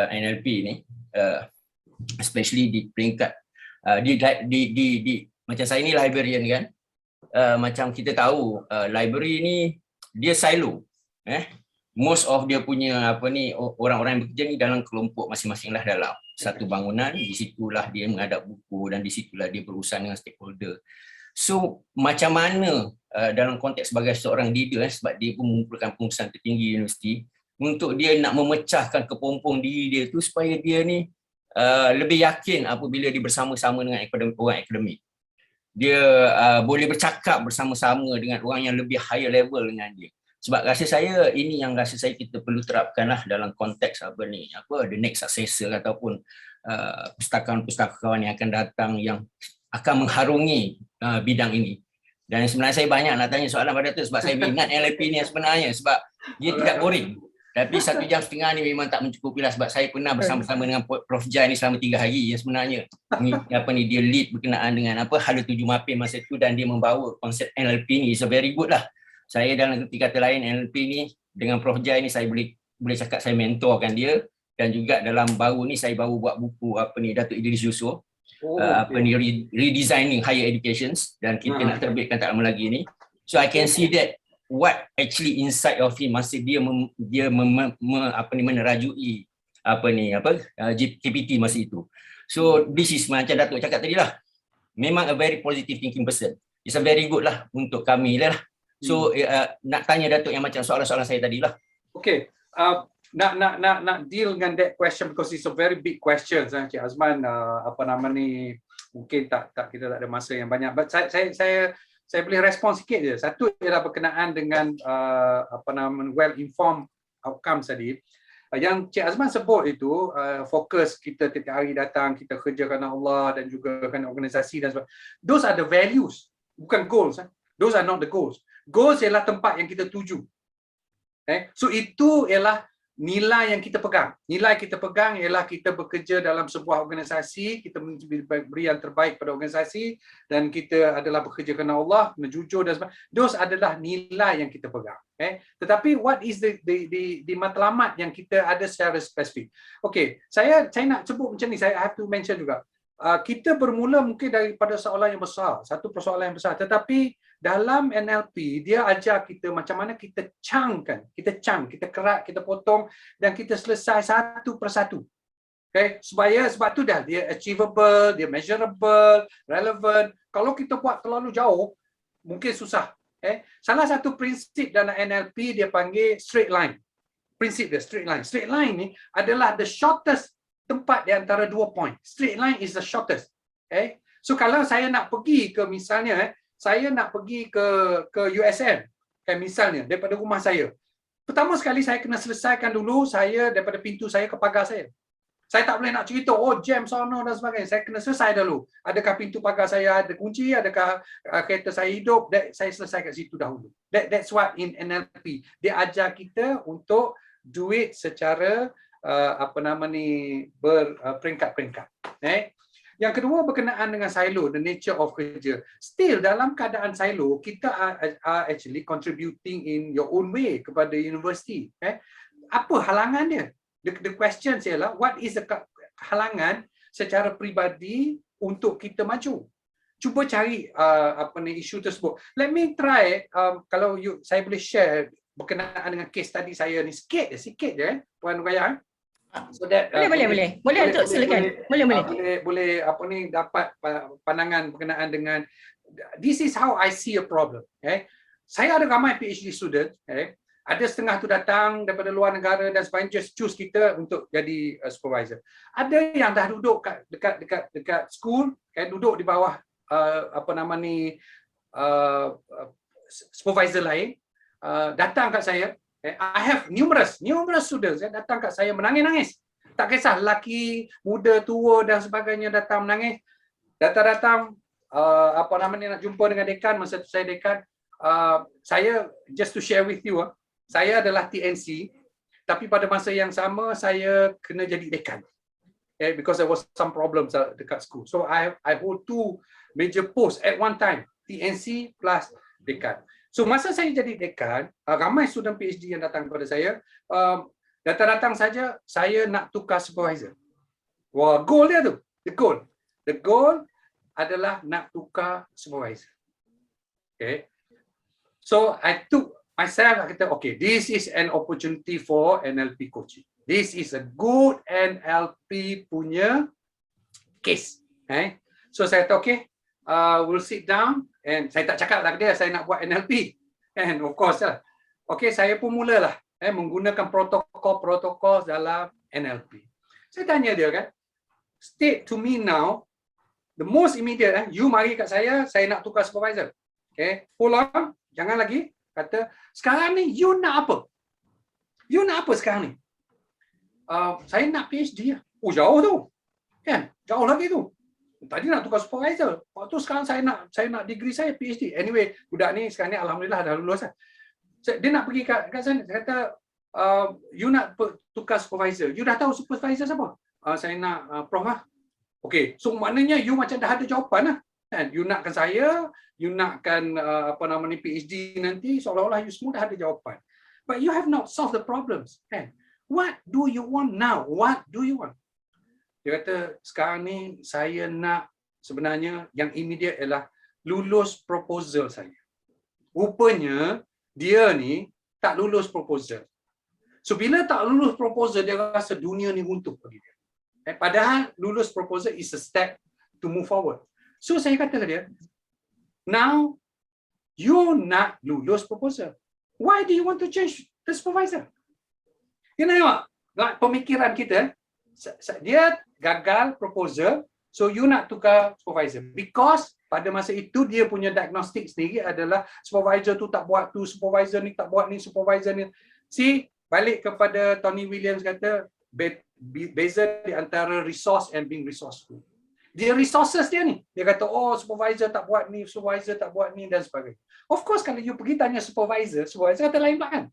NLP ni, especially di peringkat di macam saya ni librarian kan, macam kita tahu library ni dia silo, most of dia punya orang-orang yang bekerja ni dalam kelompok masing-masing lah dalam. satu bangunan, di situlah dia menghadap buku dan di situlah dia berurusan dengan stakeholder. So macam mana dalam konteks sebagai seorang leader, sebab dia pun mengumpulkan pengurusan tertinggi universiti, untuk dia nak memecahkan kepompong diri dia tu supaya dia ni lebih yakin apabila dia bersama-sama dengan orang akademik. Dia boleh bercakap bersama-sama dengan orang yang lebih higher level dengan dia. Sebab rasa saya ini yang rasa saya kita perlu terapkanlah dalam konteks the next successor ataupun pustakawan-pustakawan yang akan datang yang akan mengharungi bidang ini. Dan sebenarnya saya banyak nak tanya soalan pada tu sebab saya minat LLP ni sebenarnya sebab dia tidak boring. Tapi 1 jam setengah ni memang tak mencukupi lah sebab saya pernah bersama-sama dengan Prof Jai ni selama 3 hari yang sebenarnya dia lead berkenaan dengan Hala 7 Mapin masa tu dan dia membawa konsep NLP ni. It's a very good lah. Saya dalam kata lain NLP ni dengan Prof Jai ni saya boleh cakap saya mentorkan dia dan juga dalam baru ni saya baru buat buku Datuk Idris Yusof redesigning higher educations dan kita nak terbitkan tak lama lagi ni. So I can see that what actually inside of him masa dia menerajui KPT masa itu. So this is macam Datuk cakap tadi lah. Memang a very positive thinking person. It's a very good lah untuk kami lah. So nak tanya Datuk yang macam soalan-soalan saya tadi lah. Okay. Nak deal dengan that question because it's a very big question. Cik Azman mungkin tak kita tak ada masa yang banyak. But saya boleh respon sikit je. Satu ialah berkenaan dengan well informed outcomes tadi. Yang Cik Azman sebut itu fokus kita tiap hari datang, kita kerja kerana Allah dan juga kerana organisasi dan sebagainya. Those are the values, bukan goals. Those are not the goals. Goals ialah tempat yang kita tuju. So itu ialah nilai yang kita pegang. Nilai kita pegang ialah kita bekerja dalam sebuah organisasi, kita beri yang terbaik pada organisasi dan kita adalah bekerja kerana Allah, jujur dan sebagainya. Those adalah nilai yang kita pegang. Tetapi what is the matlamat yang kita ada secara spesifik. Okay, saya nak sebut macam ni, saya have to mention juga. Kita bermula mungkin daripada soalan yang besar, satu persoalan yang besar, tetapi dalam NLP dia ajar kita macam mana kita kita kerat, kita potong dan kita selesai satu persatu. Okay, sebab tu dah dia achievable, dia measurable, relevant. Kalau kita buat terlalu jauh mungkin susah. Salah satu prinsip dalam NLP dia panggil straight line. Prinsip dia straight line. Straight line ni adalah the shortest tempat di antara 2 point. Straight line is the shortest. So kalau saya nak pergi ke misalnya saya nak pergi ke USM misalnya daripada rumah saya. Pertama sekali saya kena selesaikan dulu saya daripada pintu saya ke pagar saya. Saya tak boleh nak cerita jam sono dan sebagainya. Saya kena selesai dulu. Adakah pintu pagar saya ada kunci, adakah kereta saya hidup, saya selesai kat situ dahulu. That's what in NLP. Dia ajar kita untuk do it secara berperingkat-peringkat. Yang kedua berkenaan dengan silo, the nature of kerja. Still dalam keadaan silo, kita are actually contributing in your own way kepada universiti. Apa halangan dia? The question ialah what is the halangan secara peribadi untuk kita maju? Cuba cari isu tersebut. Let me try kalau saya boleh share berkenaan dengan case tadi saya ni sikit je Puan Raya. So that boleh Datuk silakan. Boleh dapat pandangan berkenaan dengan this is how I see a problem. Saya ada ramai PhD student, ada setengah tu datang daripada luar negara dan sebagainya, just choose kita untuk jadi supervisor. Ada yang dah duduk dekat school, duduk di bawah supervisor lain, datang kat saya. I have numerous students datang kat saya menangis-nangis. Tak kisah lelaki, muda, tua dan sebagainya datang menangis. Datang nak jumpa dengan dekan, masa tu saya dekan. Saya just to share with you, saya adalah TNC tapi pada masa yang sama saya kena jadi dekan. Because there was some problems dekat school. So I hold 2 major posts at one time, TNC plus dekan. So masa saya jadi dekan, ramai student PhD yang datang kepada saya, datang saja saya nak tukar supervisor. Wah, goal dia tu. The goal adalah nak tukar supervisor. Okay. So I took myself, I kata, okay, this is an opportunity for NLP coaching. This is a good NLP punya case. So saya kata okay, we'll sit down, and saya tak cakap lah dia saya nak buat NLP. And of course lah. Okay, saya pun mulalah menggunakan protokol dalam NLP. Saya tanya dia kan, state to me now, the most immediate, you mari kat saya nak tukar supervisor. Okay, hold on, jangan lagi. Kata, sekarang ni you nak apa? You nak apa sekarang ni? Saya nak PhD. Oh, jauh tu. Kan? Jauh lagi tu. Tadi nak tukar supervisor. Lepas tu sekarang saya nak degree saya PhD. Anyway, budak ni sekarang ni alhamdulillah dah lulus lah. Dia nak pergi kat sana. Dia kata, you nak tukar supervisor. You dah tahu supervisor siapa? Saya nak prof lah. Okay, so maknanya you macam dah ada jawapan lah. Kan? You nakkan saya, you nakkan PhD nanti, seolah-olah you semua dah ada jawapan. But you have not solved the problems. Kan? What do you want now? What do you want? Dia kata, sekarang ni saya nak sebenarnya yang immediate ialah lulus proposal saya. Rupanya dia ni tak lulus proposal. So bila tak lulus proposal, dia rasa dunia ni runtuh bagi dia. Padahal lulus proposal is a step to move forward. So saya kata ke dia, now you nak lulus proposal. Why do you want to change the supervisor? You know, pemikiran kita, dia gagal proposal, so you nak tukar supervisor. Because pada masa itu dia punya diagnostik sendiri adalah supervisor tu tak buat tu, supervisor ni tak buat ni, supervisor ni. See, balik kepada Tony Williams kata, beza di antara resource and being resourceful. Dia resources dia ni. Dia kata, oh supervisor tak buat ni, supervisor tak buat ni dan sebagainya. Of course, kalau you pergi tanya supervisor kata lain pula kan?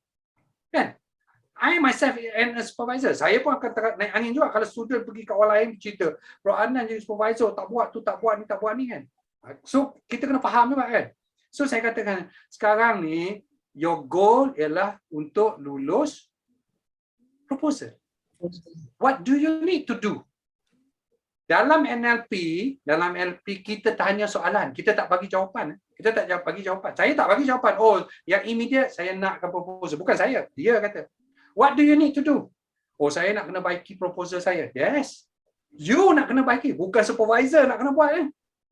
Kan? I myself am a supervisor. Saya pun akan naik angin juga kalau student pergi kat orang lain cerita, Bro Adnan jadi supervisor, tak buat tu, tak buat ni, tak buat ni kan. So, kita kena faham juga kan. So, saya katakan, sekarang ni, your goal ialah untuk lulus proposal. What do you need to do? Dalam NLP kita tanya soalan, kita tak bagi jawapan. Kita tak bagi jawapan. Saya tak bagi jawapan. Oh, yang immediate saya nakkan proposal. Bukan saya. Dia kata, what do you need to do? Oh, saya nak kena baiki proposal saya. Yes. You nak kena baiki. Bukan supervisor nak kena buat.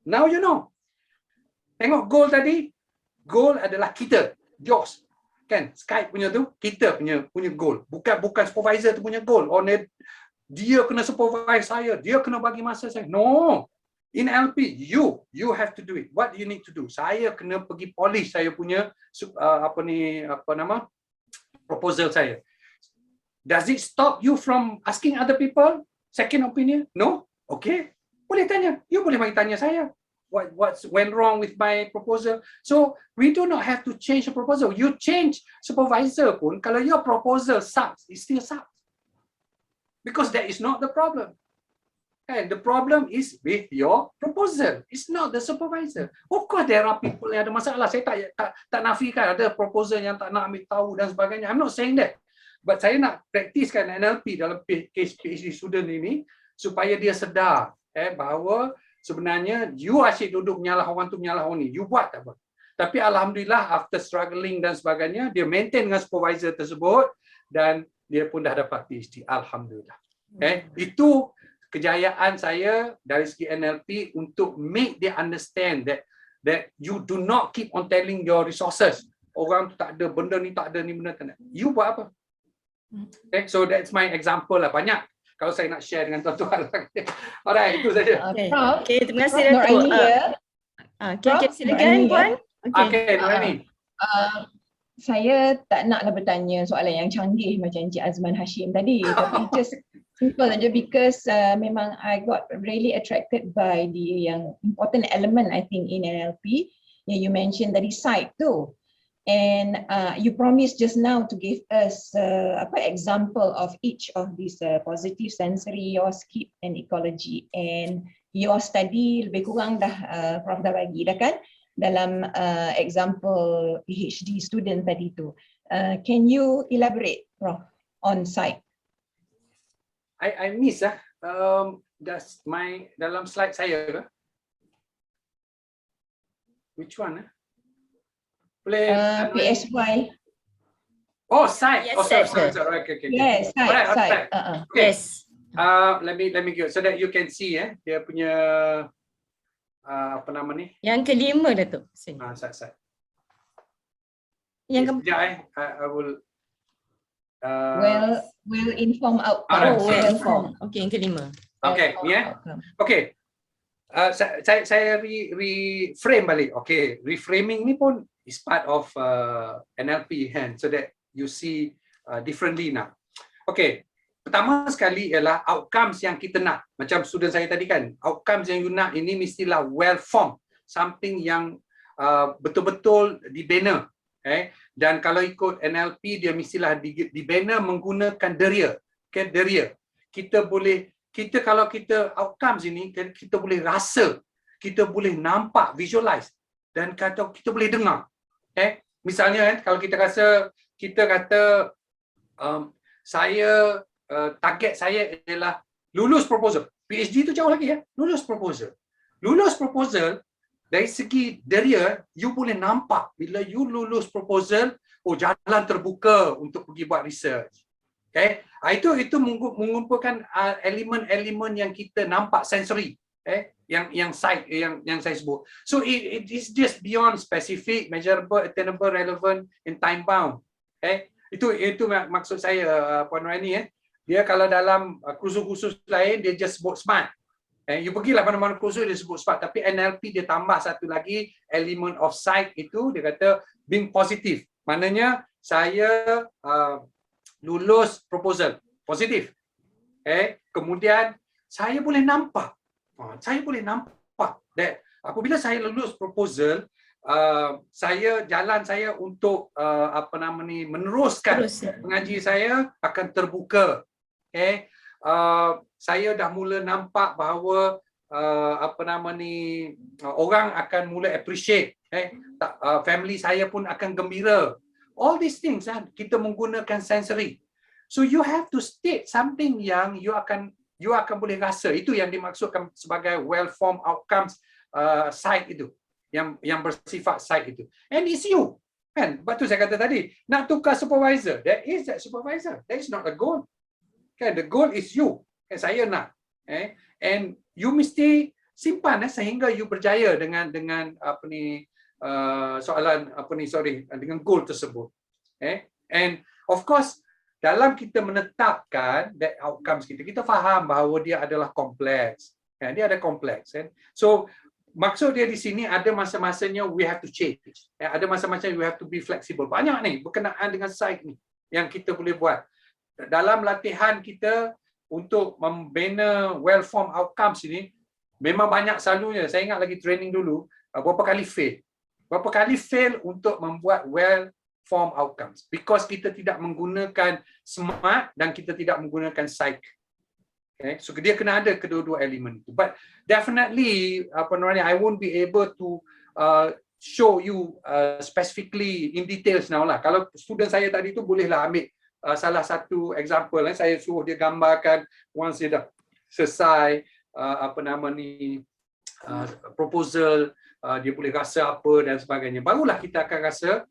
Now you know. Tengok goal tadi. Goal adalah kita. Yours. Kan? Skype punya tu, kita punya goal. Bukan supervisor tu punya goal. Oh, dia kena supervise saya. Dia kena bagi masa saya. No. In LP, you have to do it. What do you need to do? Saya kena pergi polish saya punya proposal saya. Does it stop you from asking other people second opinion? No? Okay. Boleh tanya. You boleh bagi tanya saya. What went wrong with my proposal? So, we do not have to change the proposal. You change supervisor pun, kalau your proposal sucks, it still sucks. Because that is not the problem. And the problem is with your proposal. It's not the supervisor. Of course, there are people yang ada masalah. Saya tak nafikan ada proposal yang tak nak ambil tahu dan sebagainya. I'm not saying that. But saya nak praktiskan NLP dalam case PhD student ini supaya dia sedar bahawa sebenarnya you asyik duduk menyalah orang tu, menyalah orang ni. You buat tak apa. Tapi alhamdulillah after struggling dan sebagainya, dia maintain dengan supervisor tersebut dan dia pun dah dapat PhD. Alhamdulillah. Itu kejayaan saya dari segi NLP untuk make they understand that you do not keep on telling your resources. Orang tu tak ada, benda ni tak ada, ni benda tak ada. You buat apa? Okay, so that's my example lah. Banyak kalau saya nak share dengan tuan-tuan. Alright, itu saja. Okay, terima kasih Datuk. Okay, silakan Puan. Okay, Noraini. Saya tak naklah bertanya soalan yang canggih macam Encik Azman Hashim tadi, tapi just simple saja because memang I got really attracted by the yang important element I think in NLP yang you mentioned tadi site tu. And you promised just now to give us example of each of these positive sensory, your skip and ecology, and your study lebih kurang dah Prof dah bagi dah kan dalam example PhD student tadi tu. Can you elaborate Prof on site? I miss that's my dalam slide saya ke? Which one? Boleh PSY. Oh, site. Yes, Oh, sorry. site. Okay. Yes, side, Alright. side. Okay. Yes. Let me go so that you can see dia punya apa nama ni? Yang kelima, Datuk. Sini. Side. Yang keempat. Sekejap I will Will inform outcome. Alright. Well inform. Okey, yang kelima. Okay, ni Okay. Saya reframe balik. Okay, reframing ni pun is part of NLP kan, so that you see differently now. Okay, pertama sekali ialah outcomes yang kita nak. Macam student saya tadi kan, outcomes yang you nak ini mestilah well formed, something yang betul-betul dibina. Dan kalau ikut NLP dia mestilah dibina menggunakan deria. Okay, deria. Kita kalau kita outcomes ini kita boleh rasa, kita boleh nampak, visualize, dan kita boleh dengar. Misalnya kalau kita kata saya target saya ialah lulus proposal. PhD tu jauh lagi lulus proposal dari segi deria you boleh nampak bila you lulus proposal, jalan terbuka untuk pergi buat research. Itu mengumpulkan elemen-elemen yang kita nampak sensory, yang saya sebut. So it is just beyond specific, measurable, attainable, relevant, and time bound. Itu maksud saya, Puan Nuraini. Dia kalau dalam kursus-kursus lain dia just sebut smart. You pergilah mana-mana kursus dia sebut smart, tapi NLP dia tambah satu lagi element of sight, itu dia kata being positive. Maknanya saya lulus proposal, positif. Kemudian saya boleh nampak. That apabila saya lulus proposal, jalan saya untuk meneruskan mengaji saya akan terbuka. Saya dah mula nampak bahawa orang akan mula appreciate. Family saya pun akan gembira. All these things kita menggunakan sensory. So you have to state something yang you akan boleh rasa. Itu yang dimaksudkan sebagai well-formed outcomes sight itu. Yang bersifat sight itu. And it's you. Kan? Sebab tu saya kata tadi, nak tukar supervisor. That is that supervisor. That is not a goal. Kan? The goal is you. Kan? Saya nak. And you mesti simpan sehingga you berjaya dengan dengan goal tersebut. And of course dalam kita menetapkan that outcomes kita faham bahawa dia adalah kompleks. Dia ada kompleks. So maksud dia di sini ada masa-masanya we have to change. Ada masa-masanya we have to be flexible. Banyak ni berkenaan dengan site ni yang kita boleh buat. Dalam latihan kita untuk membina well-formed outcomes ini memang banyak selalunya. Saya ingat lagi training dulu berapa kali fail untuk membuat well-formed outcomes because kita tidak menggunakan smart dan kita tidak menggunakan psych. So dia kena ada kedua-dua elemen itu. But definitely I won't be able to show you specifically in details now lah. Kalau student saya tadi tu bolehlah ambil salah satu example, saya suruh dia gambarkan once dia dah selesai proposal, dia boleh rasa apa dan sebagainya. Barulah kita akan rasa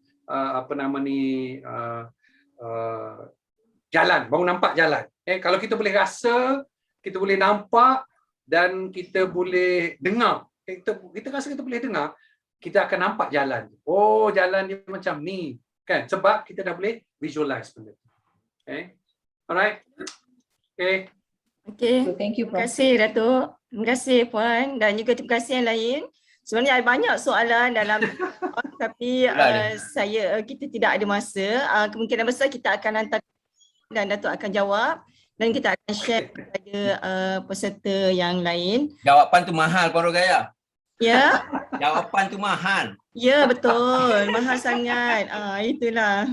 jalan, baru nampak jalan. Kalau kita boleh rasa, kita boleh nampak dan kita boleh dengar. Kita rasa kita boleh dengar, kita akan nampak jalan. Oh, jalan dia macam ni. Kan? Sebab kita dah boleh visualize benda tu. Alright. Okay. Thank you, Terima Prof. kasih, Datuk. Terima kasih, Puan. Dan juga terima kasih yang lain. Sebenarnya ada banyak soalan dalam tapi kita tidak ada masa. Kemungkinan besar kita akan hantar dan Datuk akan jawab dan kita akan share kepada peserta yang lain. Jawapan tu mahal, Puan Rogaya. Ya? Jawapan tu mahal. Ya, betul. Mahal sangat. Itulah.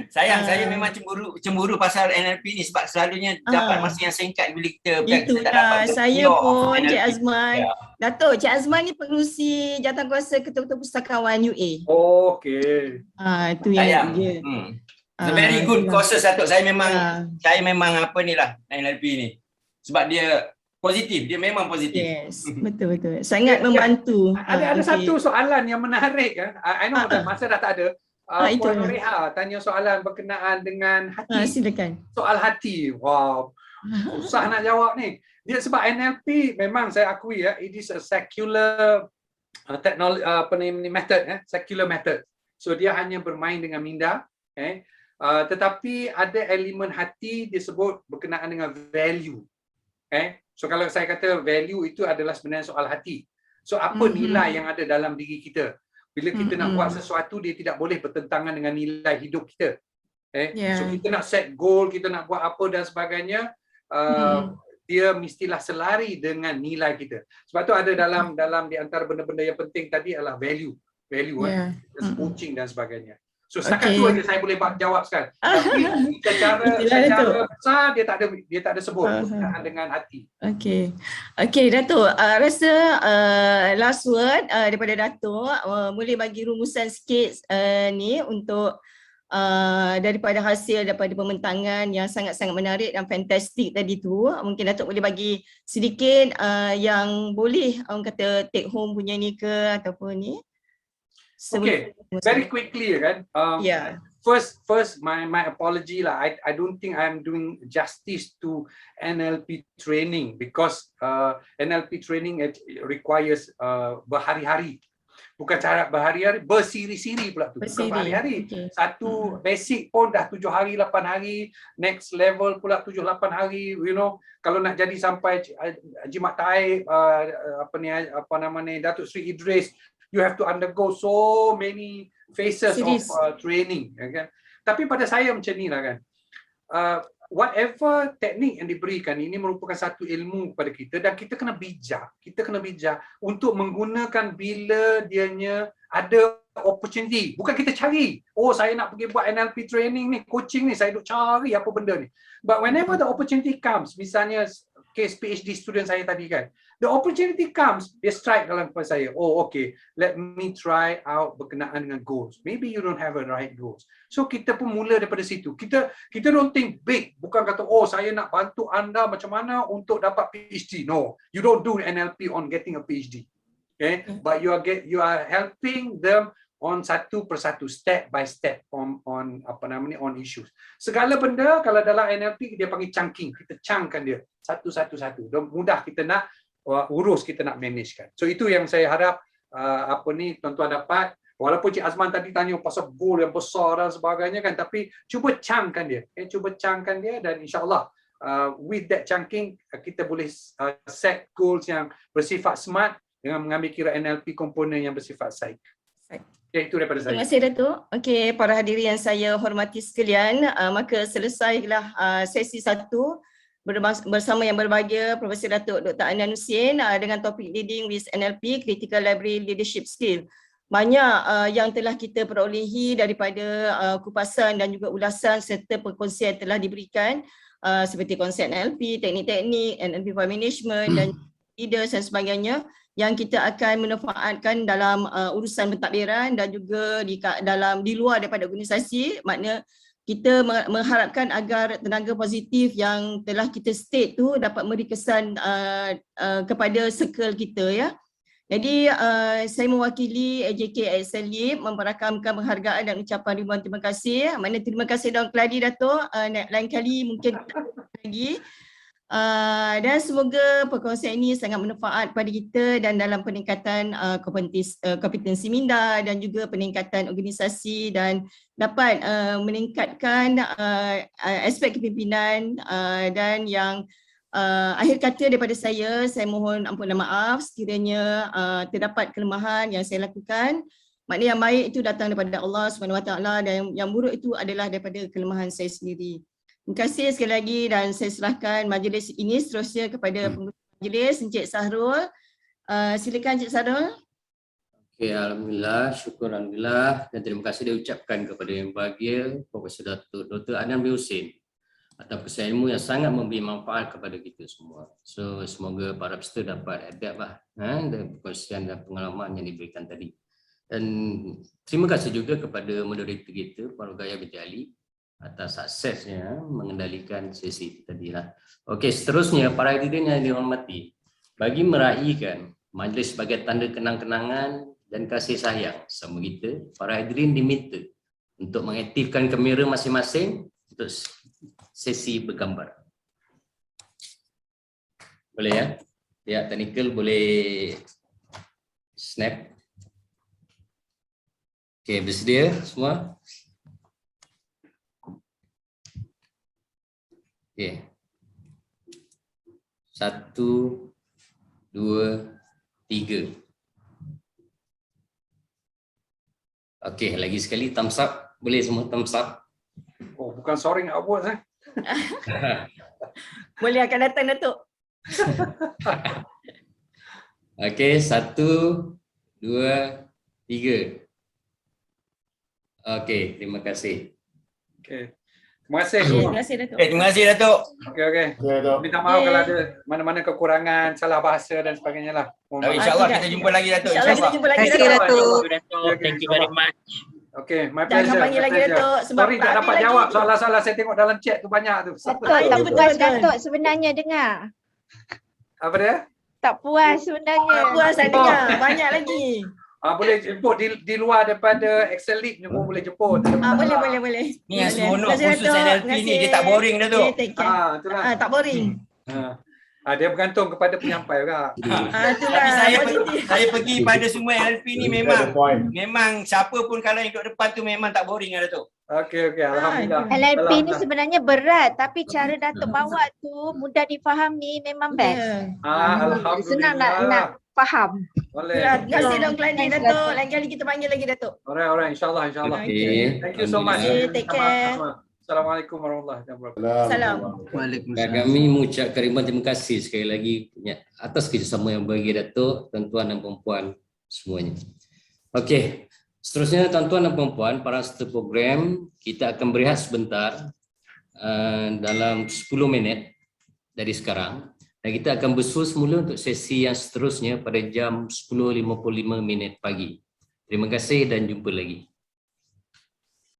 Sayang, saya memang cemburu pasal NLP ni sebab selalunya dapat masa yang singkat bila kita itulah, saya pun Cik Azman. Datuk, Cik Azman ni pengerusi Jawatankuasa Ketua-Ketua Pustakawan UA. Okey. Itu yang dia. It's a very good courses, Datuk. Saya memang NLP ni. Sebab dia positif, dia memang positif. Yes, betul. Sangat membantu. Ada satu soalan yang menarik. I know masa dah tak ada. itu. Puan Noreha tanya soalan berkenaan dengan hati. Silakan. Soal hati. Wow. Susah nak jawab ni. Dia sebab NLP memang saya akui ya, it is a secular technology method, secular method. So dia hanya bermain dengan minda, tetapi ada elemen hati disebut berkenaan dengan value. So kalau saya kata value itu adalah sebenarnya soal hati. So apa nilai yang ada dalam diri kita? Bila kita nak buat sesuatu, dia tidak boleh bertentangan dengan nilai hidup kita. So kita nak set goal, kita nak buat apa dan sebagainya, dia mestilah selari dengan nilai kita. Sebab tu ada dalam di antara benda-benda yang penting tadi adalah value, coaching dan sebagainya. So setakat tu aja saya boleh jawab sekarang. Tapi secara besar dia tak ada sebut berkenaan dengan hati. Okey Dato', rasa last word daripada Dato', boleh bagi rumusan sikit ni untuk daripada hasil daripada pembentangan yang sangat-sangat menarik dan fantastik tadi tu. Mungkin Datuk boleh bagi sedikit yang boleh orang kata take home punya ni ke ataupun ni. Okay, very quickly kan. First my apology lah. I don't think I'm doing justice to NLP training because NLP training requires berhari-hari. Bukan cara berhari-hari, bersiri-siri pula tu. Bukan berhari-hari. Satu basic pun dah 7 hari, 8 hari. Next level pula 7-8 hari. You know, kalau nak jadi sampai Jimat Taib, Datuk Sri Idris, you have to undergo so many phases of training. Kan? Tapi pada saya macam ni lah kan. Whatever teknik yang diberikan ini merupakan satu ilmu kepada kita dan kita kena bijak. Kita kena bijak untuk menggunakan bila dianya ada opportunity. Bukan kita cari, oh saya nak pergi buat NLP training ni, coaching ni, saya duk cari apa benda ni. But whenever the opportunity comes, misalnya case PhD student saya tadi kan, the opportunity comes, dia strike dalam kepala saya, oh okay, let me try out berkenaan dengan goals. Maybe you don't have a right goals. So kita pun mula daripada situ. Kita don't think big. Bukan kata, oh saya nak bantu anda macam mana untuk dapat PhD. No, you don't do NLP on getting a PhD. Okay, but you are helping them on satu persatu, step by step on issues. Segala benda kalau dalam NLP dia panggil chunking, kita chungkan dia satu. Dan mudah kita nak urus, kita nak managekan. So itu yang saya harap tuan-tuan dapat. Walaupun Cik Azman tadi tanya pasal goal yang besar dan sebagainya kan, tapi cuba chungkan dia. Cuba chungkan dia dan insya-Allah with that chunking kita boleh set goals yang bersifat smart dengan mengambil kira NLP komponen yang bersifat psych. Okay, itu daripada saya. Terima kasih Datuk. Okey, para hadirin yang saya hormati sekalian, maka selesailah sesi 1 bersama yang berbahagia Profesor Datuk Dr. Adnan Husin dengan topik Leading with NLP, Critical Library Leadership Skill. Banyak yang telah kita perolehi daripada kupasan dan juga ulasan serta perkongsian telah diberikan seperti konsep NLP, teknik-teknik, NLP for management dan leaders dan sebagainya yang kita akan manfaatkan dalam urusan pentadbiran dan juga di luar daripada organisasi. Makna kita mengharapkan agar tenaga positif yang telah kita state tu dapat memberi kesan kepada circle kita ya. Jadi saya mewakili AJK Selip memperakamkan penghargaan dan ucapan ribuan terima kasih. Makna terima kasih Daun Keladi Datuk, lain kali mungkin lagi. Dan semoga perkongsian ini sangat bermanfaat pada kita dan dalam peningkatan kompetensi minda dan juga peningkatan organisasi dan dapat meningkatkan aspek kepimpinan dan yang akhir kata daripada saya mohon ampunan maaf sekiranya terdapat kelemahan yang saya lakukan. Maknanya yang baik itu datang daripada Allah SWT dan yang buruk itu adalah daripada kelemahan saya sendiri. Terima kasih sekali lagi dan saya serahkan majlis ini seterusnya kepada pengurusi majlis Encik Sahrul. Silakan Encik Sahrul. Okey, alhamdulillah, syukur alhamdulillah dan terima kasih diucapkan kepada yang berbahagia Profesor Datuk Dr. Adnan Husin atas kesan ilmu yang sangat memberi manfaat kepada kita semua. So semoga para peserta dapat adapt lah dan perkongsian dan pengalaman yang diberikan tadi. Dan terima kasih juga kepada moderator kita Puan Rugaya binti Ali atas suksesnya mengendalikan sesi tadi lah. Okey, seterusnya para hadirin yang dihormati, bagi meraihkan majlis sebagai tanda kenang-kenangan dan kasih sayang sama kita, para hadirin diminta untuk mengaktifkan kamera masing-masing untuk sesi bergambar. Boleh ya? Ya, technical boleh snap. Okey, bersedia semua? Okey. 1, 2, 3. Okey, lagi sekali thumbs up. Boleh semua thumbs up? Oh, bukan soaring upwards eh. Boleh akan datang Datuk. Okey, 1, 2, 3. Okey, terima kasih. Okey. Terima kasih Okay, semua. terima kasih Datuk. Terima kasih Datuk. Okey. Minta maaf kalau ada mana-mana kekurangan, salah bahasa dan sebagainya lah. Mohon maaf. InsyaAllah kita jumpa lagi Datuk. InsyaAllah kita jumpa lagi Terima kasih, Datuk. Thank you very much. Okey, my Jangan pleasure. panggil my lagi pleasure. Datuk sebab Sorry tak dapat habis jawab lagi. soalan-soalan saya tengok dalam chat tu banyak tu. Datuk, tak betul, puas betul. Datuk sebenarnya dengar. Apa dia? Tak puas sebenarnya. Tak puas saya dengar. Banyak lagi. Boleh jemput di luar daripada Excel League ni pun boleh jemput. Boleh. Ni yang Boleh. seronok Terima kasih, khusus Datuk. NLP Terima ni, dia kasih. tak boring Datuk. Okay, take care. Itulah. Tak boring. Dia bergantung kepada penyampai juga. Itulah. Tapi saya pergi pada semua NLP ni memang siapa pun kalau yang duduk depan tu memang tak boring Datuk. Okey, alhamdulillah. LLP ni sebenarnya berat tapi cara Datuk bawa tu mudah difahami memang best. Alhamdulillah. Senang nak faham. Boleh. Terima kasih Dong Kelani Datuk. Lain kali kita panggil lagi Datuk. Alright, insyaAllah. Okey. Thank you so much. Okay, take care. Assalamualaikum warahmatullahi wabarakatuh. Salam. Dan kami mengucapkan terima kasih sekali lagi atas kerjasama yang bagi Datuk, tuan-tuan dan puan-puan semuanya. Okey, seterusnya tuan-tuan dan puan-puan, para peserta program, kita akan berehat sebentar dalam 10 minit dari sekarang. Dan kita akan bersuara semula untuk sesi yang seterusnya pada jam 10.55 pagi. Terima kasih dan jumpa lagi.